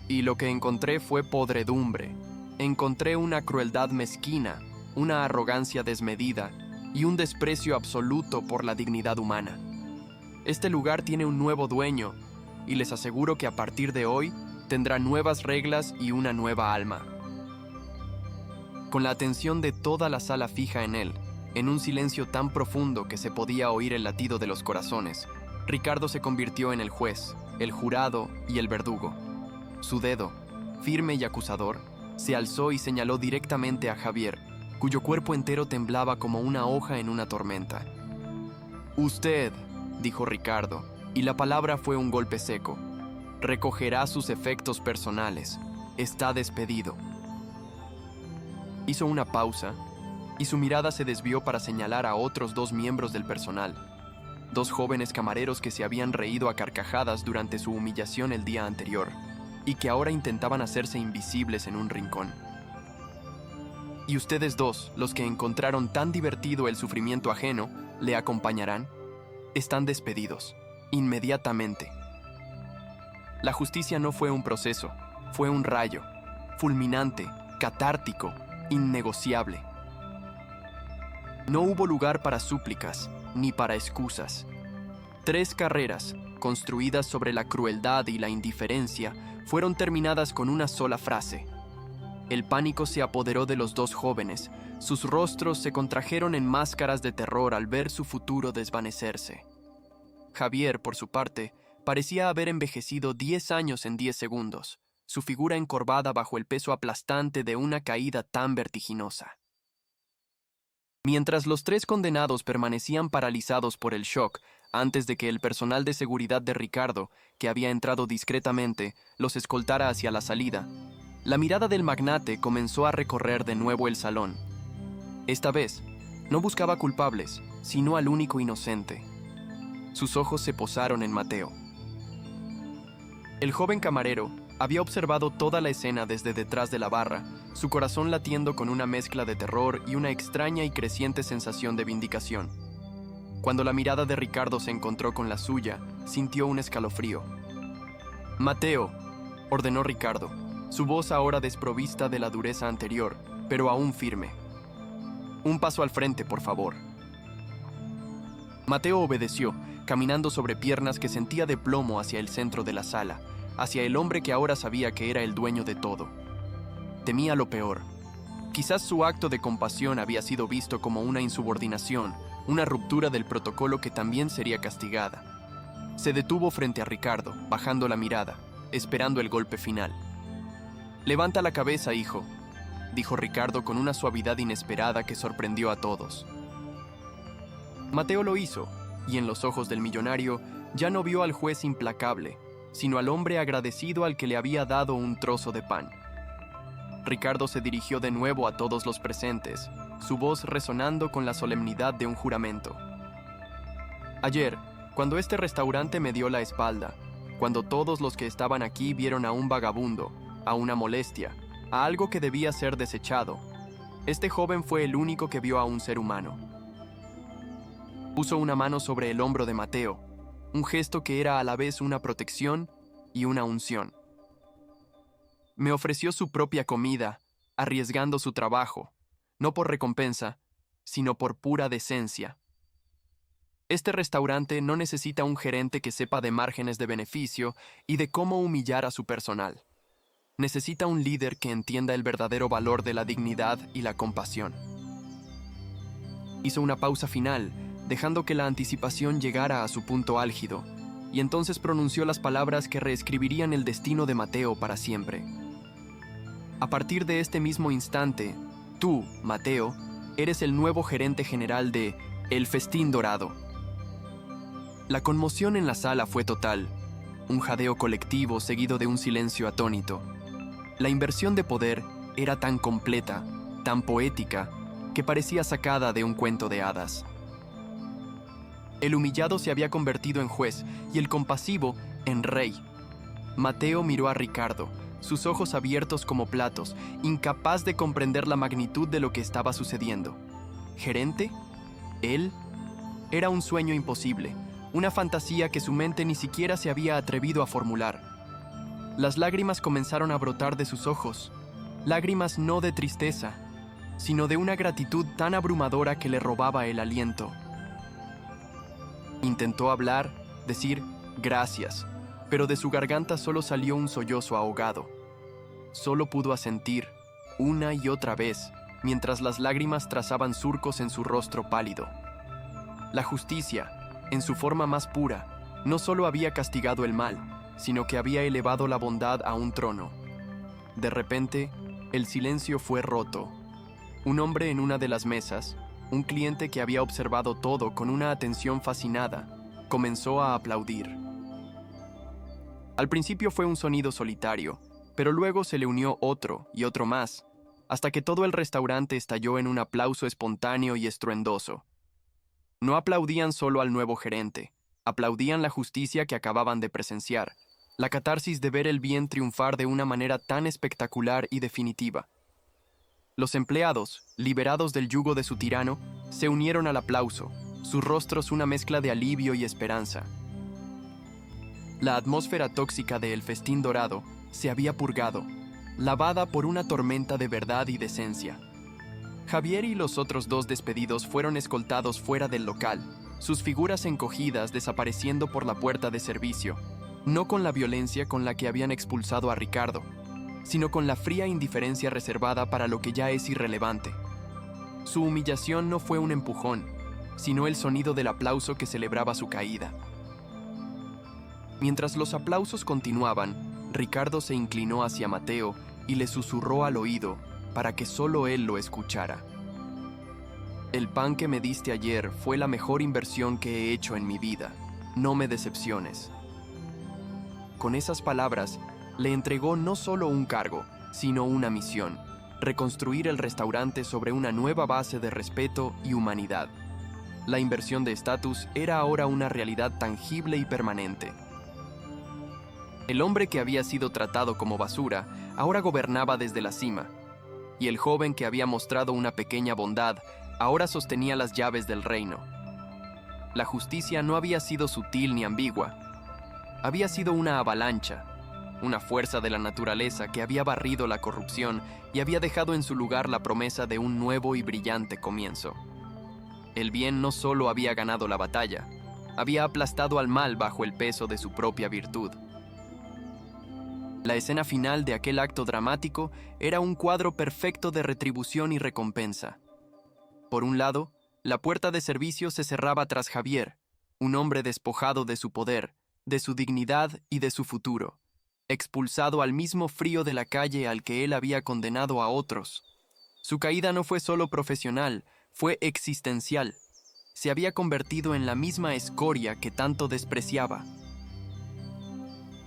Y lo que encontré fue podredumbre. Encontré una crueldad mezquina, una arrogancia desmedida y un desprecio absoluto por la dignidad humana. Este lugar tiene un nuevo dueño, y les aseguro que a partir de hoy tendrá nuevas reglas y una nueva alma. Con la atención de toda la sala fija en él, en un silencio tan profundo que se podía oír el latido de los corazones, Ricardo se convirtió en el juez, el jurado y el verdugo. Su dedo, firme y acusador, se alzó y señaló directamente a Javier, cuyo cuerpo entero temblaba como una hoja en una tormenta. Usted, dijo Ricardo, y la palabra fue un golpe seco, recogerá sus efectos personales. Está despedido. Hizo una pausa, y su mirada se desvió para señalar a otros 2 miembros del personal, 2 jóvenes camareros que se habían reído a carcajadas durante su humillación el día anterior, y que ahora intentaban hacerse invisibles en un rincón. ¿Y ustedes 2, los que encontraron tan divertido el sufrimiento ajeno, le acompañarán? Están despedidos, inmediatamente. La justicia no fue un proceso, fue un rayo, fulminante, catártico, innegociable. No hubo lugar para súplicas, ni para excusas. 3 carreras, construidas sobre la crueldad y la indiferencia, fueron terminadas con una sola frase. El pánico se apoderó de los 2 jóvenes, sus rostros se contrajeron en máscaras de terror al ver su futuro desvanecerse. Javier, por su parte, parecía haber envejecido 10 años en 10 segundos, su figura encorvada bajo el peso aplastante de una caída tan vertiginosa. Mientras los 3 condenados permanecían paralizados por el shock, antes de que el personal de seguridad de Ricardo, que había entrado discretamente, los escoltara hacia la salida, la mirada del magnate comenzó a recorrer de nuevo el salón. Esta vez, no buscaba culpables, sino al único inocente. Sus ojos se posaron en Mateo. El joven camarero había observado toda la escena desde detrás de la barra, su corazón latiendo con una mezcla de terror y una extraña y creciente sensación de vindicación. Cuando la mirada de Ricardo se encontró con la suya, sintió un escalofrío. «Mateo», ordenó Ricardo, su voz ahora desprovista de la dureza anterior, pero aún firme. «Un paso al frente, por favor». Mateo obedeció, caminando sobre piernas que sentía de plomo hacia el centro de la sala, hacia el hombre que ahora sabía que era el dueño de todo. Temía lo peor. Quizás su acto de compasión había sido visto como una insubordinación, una ruptura del protocolo que también sería castigada. Se detuvo frente a Ricardo, bajando la mirada, esperando el golpe final. «Levanta la cabeza, hijo», dijo Ricardo con una suavidad inesperada que sorprendió a todos. Mateo lo hizo, y en los ojos del millonario ya no vio al juez implacable, sino al hombre agradecido al que le había dado un trozo de pan. Ricardo se dirigió de nuevo a todos los presentes, su voz resonando con la solemnidad de un juramento. Ayer, cuando este restaurante me dio la espalda, cuando todos los que estaban aquí vieron a un vagabundo, a una molestia, a algo que debía ser desechado, este joven fue el único que vio a un ser humano. Puso una mano sobre el hombro de Mateo, un gesto que era a la vez una protección y una unción. Me ofreció su propia comida, arriesgando su trabajo, no por recompensa, sino por pura decencia. Este restaurante no necesita un gerente que sepa de márgenes de beneficio y de cómo humillar a su personal. Necesita un líder que entienda el verdadero valor de la dignidad y la compasión. Hizo una pausa final, dejando que la anticipación llegara a su punto álgido, y entonces pronunció las palabras que reescribirían el destino de Mateo para siempre. A partir de este mismo instante, tú, Mateo, eres el nuevo gerente general de El Festín Dorado. La conmoción en la sala fue total, un jadeo colectivo seguido de un silencio atónito. La inversión de poder era tan completa, tan poética, que parecía sacada de un cuento de hadas. El humillado se había convertido en juez y el compasivo en rey. Mateo miró a Ricardo, sus ojos abiertos como platos, incapaz de comprender la magnitud de lo que estaba sucediendo. ¿Gerente? ¿Él? Era un sueño imposible, una fantasía que su mente ni siquiera se había atrevido a formular. Las lágrimas comenzaron a brotar de sus ojos, lágrimas no de tristeza, sino de una gratitud tan abrumadora que le robaba el aliento. Intentó hablar, decir gracias, pero de su garganta solo salió un sollozo ahogado. Solo pudo asentir, una y otra vez, mientras las lágrimas trazaban surcos en su rostro pálido. La justicia, en su forma más pura, no solo había castigado el mal, sino que había elevado la bondad a un trono. De repente, el silencio fue roto. Un hombre en una de las mesas, un cliente que había observado todo con una atención fascinada, comenzó a aplaudir. Al principio fue un sonido solitario, pero luego se le unió otro y otro más, hasta que todo el restaurante estalló en un aplauso espontáneo y estruendoso. No aplaudían solo al nuevo gerente, aplaudían la justicia que acababan de presenciar, la catarsis de ver el bien triunfar de una manera tan espectacular y definitiva. Los empleados, liberados del yugo de su tirano, se unieron al aplauso, sus rostros una mezcla de alivio y esperanza. La atmósfera tóxica de El Festín Dorado se había purgado, lavada por una tormenta de verdad y decencia. Javier y los otros dos despedidos fueron escoltados fuera del local, sus figuras encogidas desapareciendo por la puerta de servicio, no con la violencia con la que habían expulsado a Ricardo, sino con la fría indiferencia reservada para lo que ya es irrelevante. Su humillación no fue un empujón, sino el sonido del aplauso que celebraba su caída. Mientras los aplausos continuaban, Ricardo se inclinó hacia Mateo y le susurró al oído para que solo él lo escuchara. El pan que me diste ayer fue la mejor inversión que he hecho en mi vida. No me decepciones. Con esas palabras, le entregó no solo un cargo, sino una misión: reconstruir el restaurante sobre una nueva base de respeto y humanidad. La inversión de estatus era ahora una realidad tangible y permanente. El hombre que había sido tratado como basura ahora gobernaba desde la cima, y el joven que había mostrado una pequeña bondad ahora sostenía las llaves del reino. La justicia no había sido sutil ni ambigua. Había sido una avalancha, una fuerza de la naturaleza que había barrido la corrupción y había dejado en su lugar la promesa de un nuevo y brillante comienzo. El bien no solo había ganado la batalla, había aplastado al mal bajo el peso de su propia virtud. La escena final de aquel acto dramático era un cuadro perfecto de retribución y recompensa. Por un lado, la puerta de servicio se cerraba tras Javier, un hombre despojado de su poder, de su dignidad y de su futuro, expulsado al mismo frío de la calle al que él había condenado a otros. Su caída no fue solo profesional, fue existencial. Se había convertido en la misma escoria que tanto despreciaba.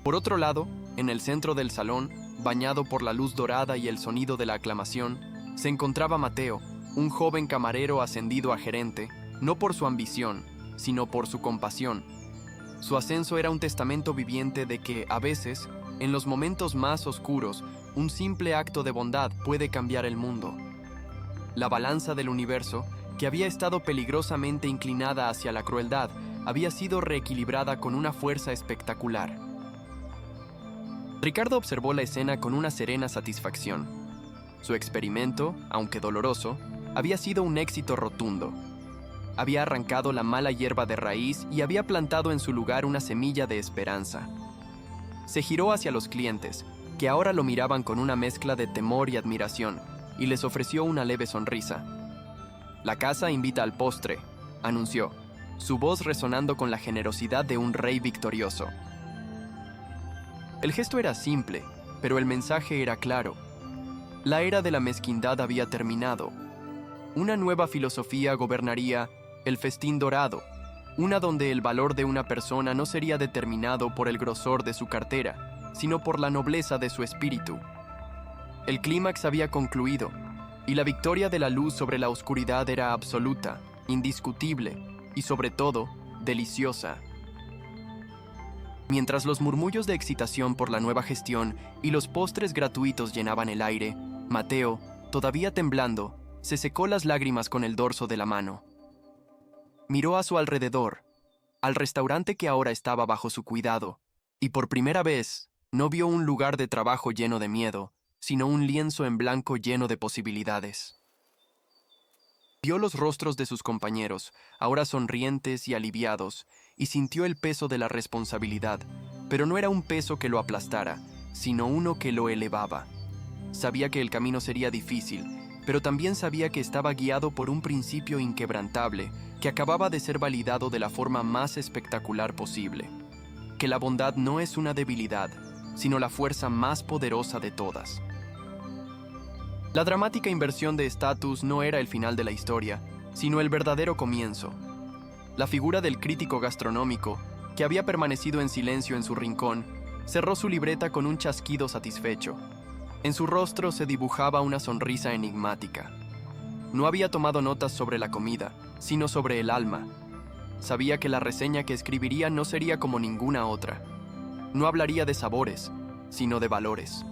Por otro lado, en el centro del salón, bañado por la luz dorada y el sonido de la aclamación, se encontraba Mateo, un joven camarero ascendido a gerente, no por su ambición, sino por su compasión. Su ascenso era un testamento viviente de que, a veces, en los momentos más oscuros, un simple acto de bondad puede cambiar el mundo. La balanza del universo, que había estado peligrosamente inclinada hacia la crueldad, había sido reequilibrada con una fuerza espectacular. Ricardo observó la escena con una serena satisfacción. Su experimento, aunque doloroso, había sido un éxito rotundo. Había arrancado la mala hierba de raíz y había plantado en su lugar una semilla de esperanza. Se giró hacia los clientes, que ahora lo miraban con una mezcla de temor y admiración, y les ofreció una leve sonrisa. «La casa invita al postre», anunció, su voz resonando con la generosidad de un rey victorioso. El gesto era simple, pero el mensaje era claro. La era de la mezquindad había terminado. Una nueva filosofía gobernaría el festín dorado, una donde el valor de una persona no sería determinado por el grosor de su cartera, sino por la nobleza de su espíritu. El clímax había concluido, y la victoria de la luz sobre la oscuridad era absoluta, indiscutible y, sobre todo, deliciosa. Mientras los murmullos de excitación por la nueva gestión y los postres gratuitos llenaban el aire, Mateo, todavía temblando, se secó las lágrimas con el dorso de la mano. Miró a su alrededor, al restaurante que ahora estaba bajo su cuidado, y por primera vez no vio un lugar de trabajo lleno de miedo, sino un lienzo en blanco lleno de posibilidades. Vio los rostros de sus compañeros, ahora sonrientes y aliviados, y sintió el peso de la responsabilidad, pero no era un peso que lo aplastara, sino uno que lo elevaba. Sabía que el camino sería difícil, pero también sabía que estaba guiado por un principio inquebrantable que acababa de ser validado de la forma más espectacular posible. Que la bondad no es una debilidad, sino la fuerza más poderosa de todas. La dramática inversión de estatus no era el final de la historia, sino el verdadero comienzo. La figura del crítico gastronómico, que había permanecido en silencio en su rincón, cerró su libreta con un chasquido satisfecho. En su rostro se dibujaba una sonrisa enigmática. No había tomado notas sobre la comida, sino sobre el alma. Sabía que la reseña que escribiría no sería como ninguna otra. No hablaría de sabores, sino de valores.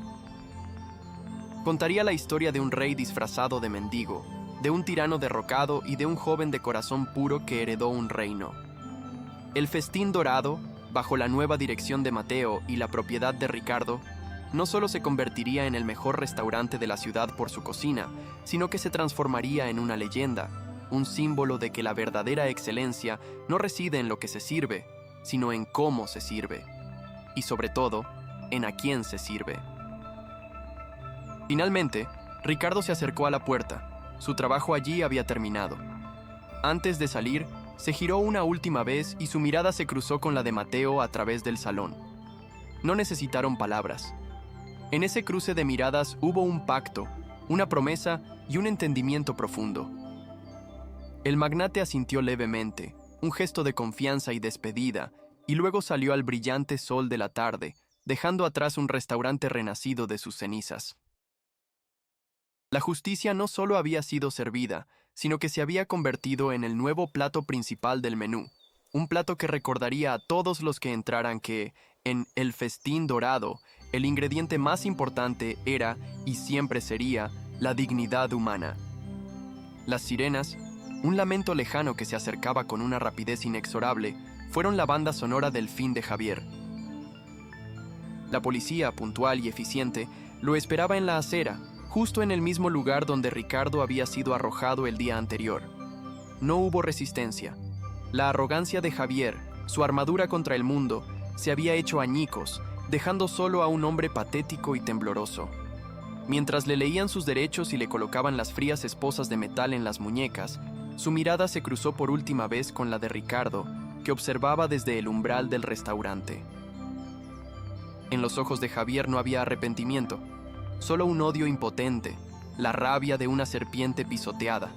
Contaría la historia de un rey disfrazado de mendigo, de un tirano derrocado y de un joven de corazón puro que heredó un reino. El festín dorado, bajo la nueva dirección de Mateo y la propiedad de Ricardo, no solo se convertiría en el mejor restaurante de la ciudad por su cocina, sino que se transformaría en una leyenda, un símbolo de que la verdadera excelencia no reside en lo que se sirve, sino en cómo se sirve, y sobre todo, en a quién se sirve. Finalmente, Ricardo se acercó a la puerta. Su trabajo allí había terminado. Antes de salir, se giró una última vez y su mirada se cruzó con la de Mateo a través del salón. No necesitaron palabras. En ese cruce de miradas hubo un pacto, una promesa y un entendimiento profundo. El magnate asintió levemente, un gesto de confianza y despedida, y luego salió al brillante sol de la tarde, dejando atrás un restaurante renacido de sus cenizas. La justicia no solo había sido servida, sino que se había convertido en el nuevo plato principal del menú, un plato que recordaría a todos los que entraran que, en el festín dorado, el ingrediente más importante era, y siempre sería, la dignidad humana. Las sirenas, un lamento lejano que se acercaba con una rapidez inexorable, fueron la banda sonora del fin de Javier. La policía, puntual y eficiente, lo esperaba en la acera, justo en el mismo lugar donde Ricardo había sido arrojado el día anterior. No hubo resistencia. La arrogancia de Javier, su armadura contra el mundo, se había hecho añicos, dejando solo a un hombre patético y tembloroso. Mientras le leían sus derechos y le colocaban las frías esposas de metal en las muñecas, su mirada se cruzó por última vez con la de Ricardo, que observaba desde el umbral del restaurante. En los ojos de Javier no había arrepentimiento, solo un odio impotente, la rabia de una serpiente pisoteada.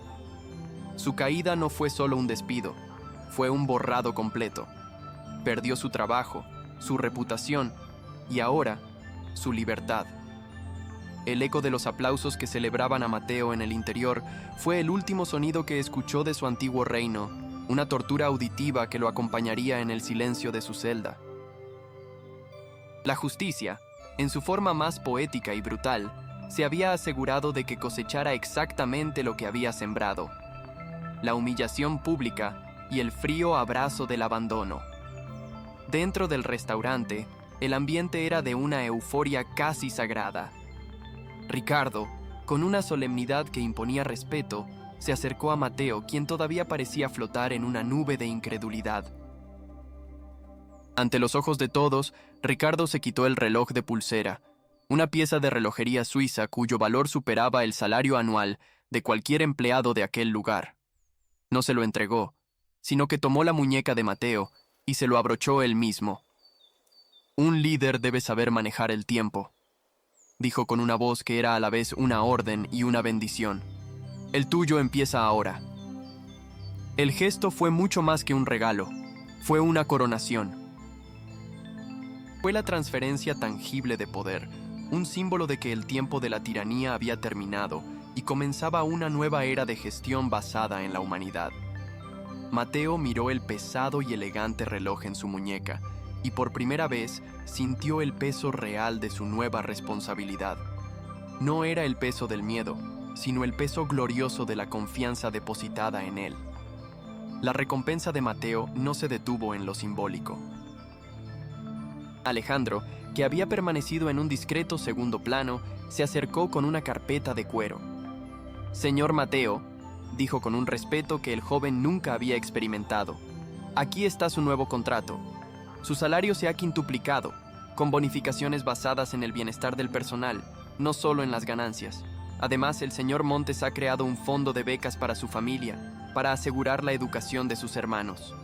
Su caída no fue solo un despido, fue un borrado completo. Perdió su trabajo, su reputación y ahora, su libertad. El eco de los aplausos que celebraban a Mateo en el interior fue el último sonido que escuchó de su antiguo reino, una tortura auditiva que lo acompañaría en el silencio de su celda. La justicia, en su forma más poética y brutal, se había asegurado de que cosechara exactamente lo que había sembrado: la humillación pública y el frío abrazo del abandono. Dentro del restaurante, el ambiente era de una euforia casi sagrada. Ricardo, con una solemnidad que imponía respeto, se acercó a Mateo, quien todavía parecía flotar en una nube de incredulidad. Ante los ojos de todos, Ricardo se quitó el reloj de pulsera, una pieza de relojería suiza cuyo valor superaba el salario anual de cualquier empleado de aquel lugar. No se lo entregó, sino que tomó la muñeca de Mateo y se lo abrochó él mismo. Un líder debe saber manejar el tiempo, dijo con una voz que era a la vez una orden y una bendición. El tuyo empieza ahora. El gesto fue mucho más que un regalo, fue una coronación. Fue la transferencia tangible de poder, un símbolo de que el tiempo de la tiranía había terminado y comenzaba una nueva era de gestión basada en la humanidad. Mateo miró el pesado y elegante reloj en su muñeca y por primera vez sintió el peso real de su nueva responsabilidad. No era el peso del miedo, sino el peso glorioso de la confianza depositada en él. La recompensa de Mateo no se detuvo en lo simbólico. Alejandro, que había permanecido en un discreto segundo plano, se acercó con una carpeta de cuero. «Señor Mateo», dijo con un respeto que el joven nunca había experimentado, «aquí está su nuevo contrato. Su salario se ha quintuplicado, con bonificaciones basadas en el bienestar del personal, no solo en las ganancias. Además, el señor Montes ha creado un fondo de becas para su familia, para asegurar la educación de sus hermanos».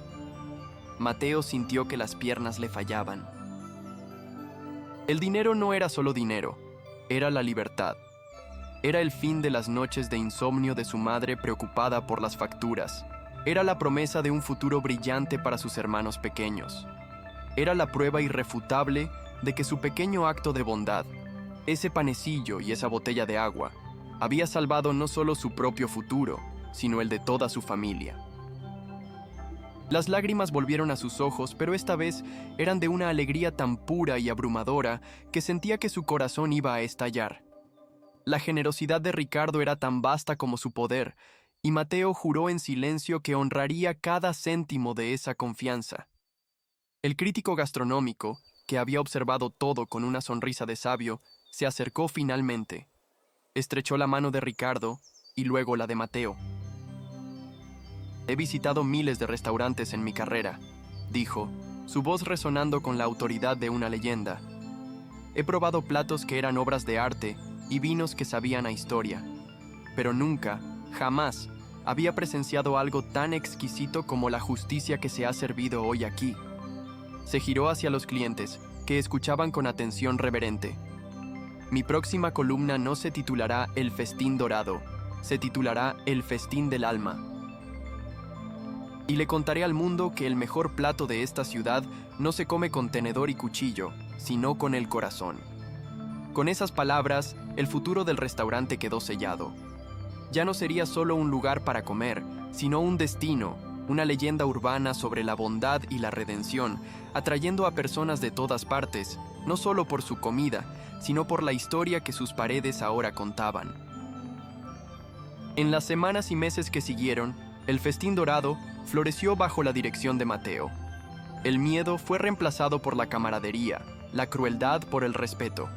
Mateo sintió que las piernas le fallaban. El dinero no era solo dinero, era la libertad. Era el fin de las noches de insomnio de su madre preocupada por las facturas. Era la promesa de un futuro brillante para sus hermanos pequeños. Era la prueba irrefutable de que su pequeño acto de bondad, ese panecillo y esa botella de agua, había salvado no solo su propio futuro, sino el de toda su familia. Las lágrimas volvieron a sus ojos, pero esta vez eran de una alegría tan pura y abrumadora que sentía que su corazón iba a estallar. La generosidad de Ricardo era tan vasta como su poder, y Mateo juró en silencio que honraría cada céntimo de esa confianza. El crítico gastronómico, que había observado todo con una sonrisa de sabio, se acercó finalmente. Estrechó la mano de Ricardo y luego la de Mateo. «He visitado miles de restaurantes en mi carrera», dijo, su voz resonando con la autoridad de una leyenda. «He probado platos que eran obras de arte y vinos que sabían a historia, pero nunca, jamás, había presenciado algo tan exquisito como la justicia que se ha servido hoy aquí». Se giró hacia los clientes, que escuchaban con atención reverente. «Mi próxima columna no se titulará El festín dorado, se titulará El festín del alma. Y le contaré al mundo que el mejor plato de esta ciudad no se come con tenedor y cuchillo, sino con el corazón». Con esas palabras, el futuro del restaurante quedó sellado. Ya no sería solo un lugar para comer, sino un destino, una leyenda urbana sobre la bondad y la redención, atrayendo a personas de todas partes, no solo por su comida, sino por la historia que sus paredes ahora contaban. En las semanas y meses que siguieron, el festín dorado floreció bajo la dirección de Mateo. El miedo fue reemplazado por la camaradería, la crueldad por el respeto.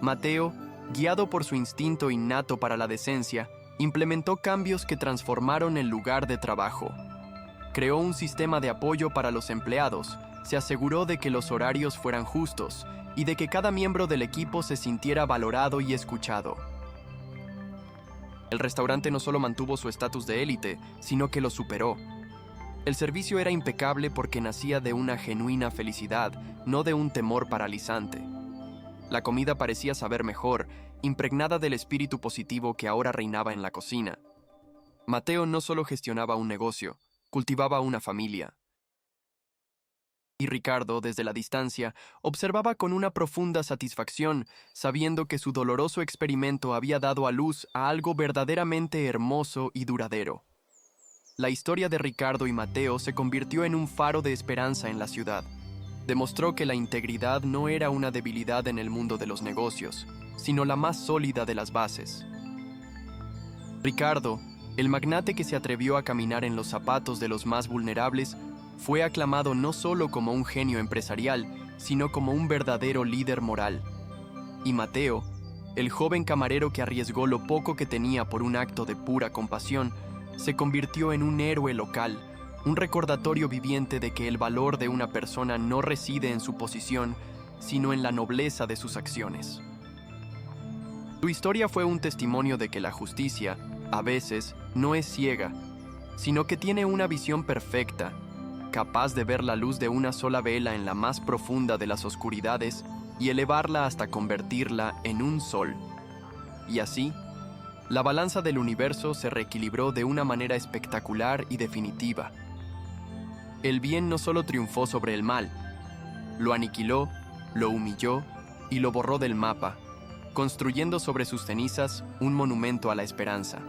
Mateo, guiado por su instinto innato para la decencia, implementó cambios que transformaron el lugar de trabajo. Creó un sistema de apoyo para los empleados, se aseguró de que los horarios fueran justos y de que cada miembro del equipo se sintiera valorado y escuchado. El restaurante no solo mantuvo su estatus de élite, sino que lo superó. El servicio era impecable porque nacía de una genuina felicidad, no de un temor paralizante. La comida parecía saber mejor, impregnada del espíritu positivo que ahora reinaba en la cocina. Mateo no solo gestionaba un negocio, cultivaba una familia. Y Ricardo, desde la distancia, observaba con una profunda satisfacción, sabiendo que su doloroso experimento había dado a luz a algo verdaderamente hermoso y duradero. la historia de Ricardo y Mateo se convirtió en un faro de esperanza en la ciudad. Demostró que la integridad no era una debilidad en el mundo de los negocios, sino la más sólida de las bases. Ricardo, el magnate que se atrevió a caminar en los zapatos de los más vulnerables, fue aclamado no solo como un genio empresarial, sino como un verdadero líder moral. Y Mateo, el joven camarero que arriesgó lo poco que tenía por un acto de pura compasión, se convirtió en un héroe local, un recordatorio viviente de que el valor de una persona no reside en su posición, sino en la nobleza de sus acciones. Su historia fue un testimonio de que la justicia, a veces, no es ciega, sino que tiene una visión perfecta, capaz de ver la luz de una sola vela en la más profunda de las oscuridades y elevarla hasta convertirla en un sol. Y así, la balanza del universo se reequilibró de una manera espectacular y definitiva. El bien no solo triunfó sobre el mal, lo aniquiló, lo humilló y lo borró del mapa, construyendo sobre sus cenizas un monumento a la esperanza.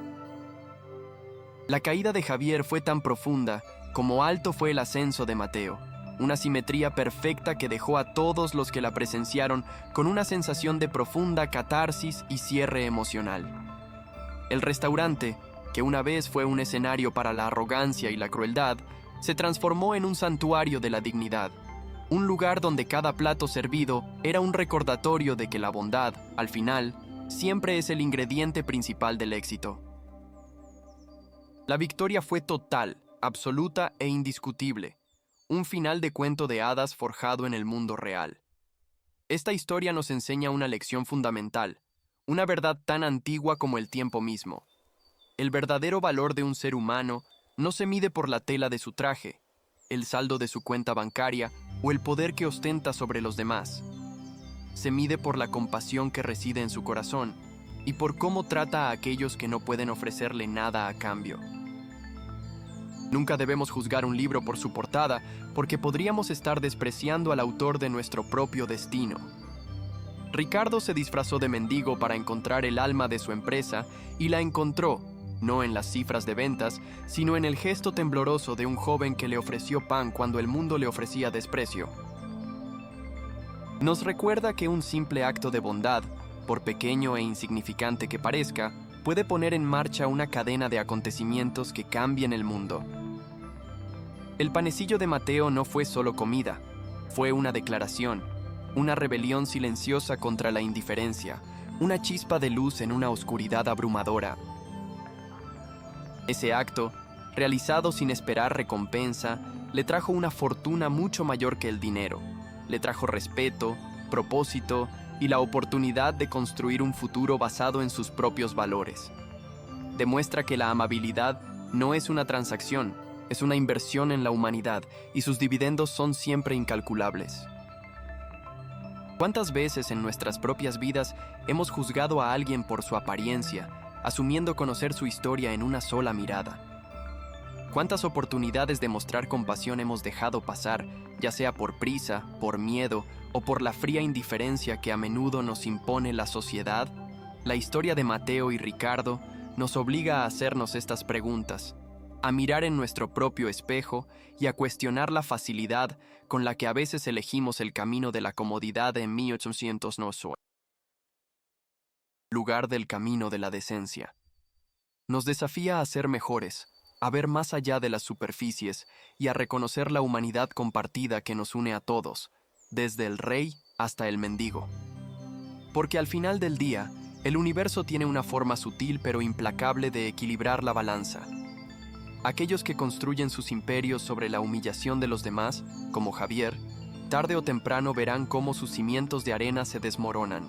La caída de Javier fue tan profunda como alto fue el ascenso de Mateo, una simetría perfecta que dejó a todos los que la presenciaron con una sensación de profunda catarsis y cierre emocional. El restaurante, que una vez fue un escenario para la arrogancia y la crueldad, se transformó en un santuario de la dignidad, un lugar donde cada plato servido era un recordatorio de que la bondad, al final, siempre es el ingrediente principal del éxito. La victoria fue total, absoluta e indiscutible, un final de cuento de hadas forjado en el mundo real. Esta historia nos enseña una lección fundamental, una verdad tan antigua como el tiempo mismo. El verdadero valor de un ser humano no se mide por la tela de su traje, el saldo de su cuenta bancaria o el poder que ostenta sobre los demás. Se mide por la compasión que reside en su corazón y por cómo trata a aquellos que no pueden ofrecerle nada a cambio. Nunca debemos juzgar un libro por su portada, porque podríamos estar despreciando al autor de nuestro propio destino. Ricardo se disfrazó de mendigo para encontrar el alma de su empresa y la encontró, no en las cifras de ventas, sino en el gesto tembloroso de un joven que le ofreció pan cuando el mundo le ofrecía desprecio. Nos recuerda que un simple acto de bondad, por pequeño e insignificante que parezca, puede poner en marcha una cadena de acontecimientos que cambien el mundo. El panecillo de Mateo no fue solo comida, fue una declaración, una rebelión silenciosa contra la indiferencia, una chispa de luz en una oscuridad abrumadora. Ese acto, realizado sin esperar recompensa, le trajo una fortuna mucho mayor que el dinero. Le trajo respeto, propósito y la oportunidad de construir un futuro basado en sus propios valores. Demuestra que la amabilidad no es una transacción, es una inversión en la humanidad y sus dividendos son siempre incalculables. ¿Cuántas veces en nuestras propias vidas hemos juzgado a alguien por su apariencia, asumiendo conocer su historia en una sola mirada? ¿Cuántas oportunidades de mostrar compasión hemos dejado pasar, ya sea por prisa, por miedo o por la fría indiferencia que a menudo nos impone la sociedad? La historia de Mateo y Ricardo nos obliga a hacernos estas preguntas, a mirar en nuestro propio espejo y a cuestionar la facilidad con la que a veces elegimos el camino de la comodidad en 1890, lugar del camino de la decencia. Nos desafía a ser mejores, a ver más allá de las superficies y a reconocer la humanidad compartida que nos une a todos, desde el rey hasta el mendigo. Porque al final del día, el universo tiene una forma sutil pero implacable de equilibrar la balanza. Aquellos que construyen sus imperios sobre la humillación de los demás, como Javier, tarde o temprano verán cómo sus cimientos de arena se desmoronan.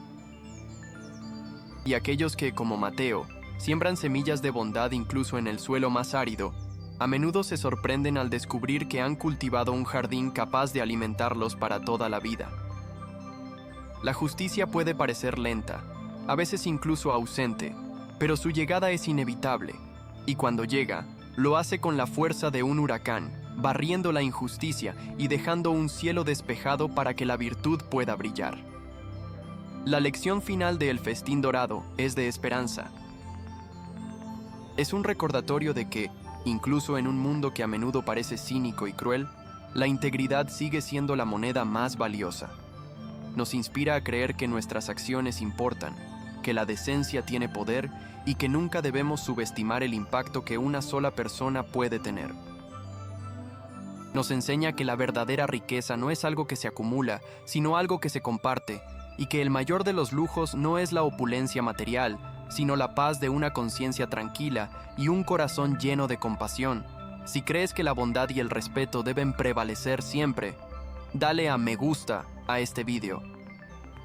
Y aquellos que, como Mateo, siembran semillas de bondad incluso en el suelo más árido, a menudo se sorprenden al descubrir que han cultivado un jardín capaz de alimentarlos para toda la vida. La justicia puede parecer lenta, a veces incluso ausente, pero su llegada es inevitable, y cuando llega, lo hace con la fuerza de un huracán, barriendo la injusticia y dejando un cielo despejado para que la virtud pueda brillar. La lección final de El Festín Dorado es de esperanza. Es un recordatorio de que, Incluso en un mundo que a menudo parece cínico y cruel, la integridad sigue siendo la moneda más valiosa. Nos inspira a creer que nuestras acciones importan, que la decencia tiene poder y que nunca debemos subestimar el impacto que una sola persona puede tener. Nos enseña que la verdadera riqueza no es algo que se acumula, sino algo que se comparte, y que el mayor de los lujos no es la opulencia material, sino la paz de una conciencia tranquila y un corazón lleno de compasión. Si crees que la bondad y el respeto deben prevalecer siempre, dale a me gusta a este video.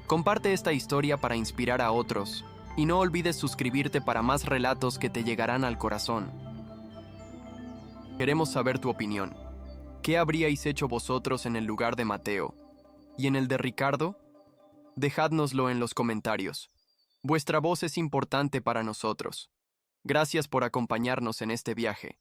Comparte esta historia para inspirar a otros, y no olvides suscribirte para más relatos que te llegarán al corazón. Queremos saber tu opinión. ¿Qué habríais hecho vosotros en el lugar de Mateo? ¿Y en el de Ricardo? Dejádnoslo en los comentarios. Vuestra voz es importante para nosotros. Gracias por acompañarnos en este viaje.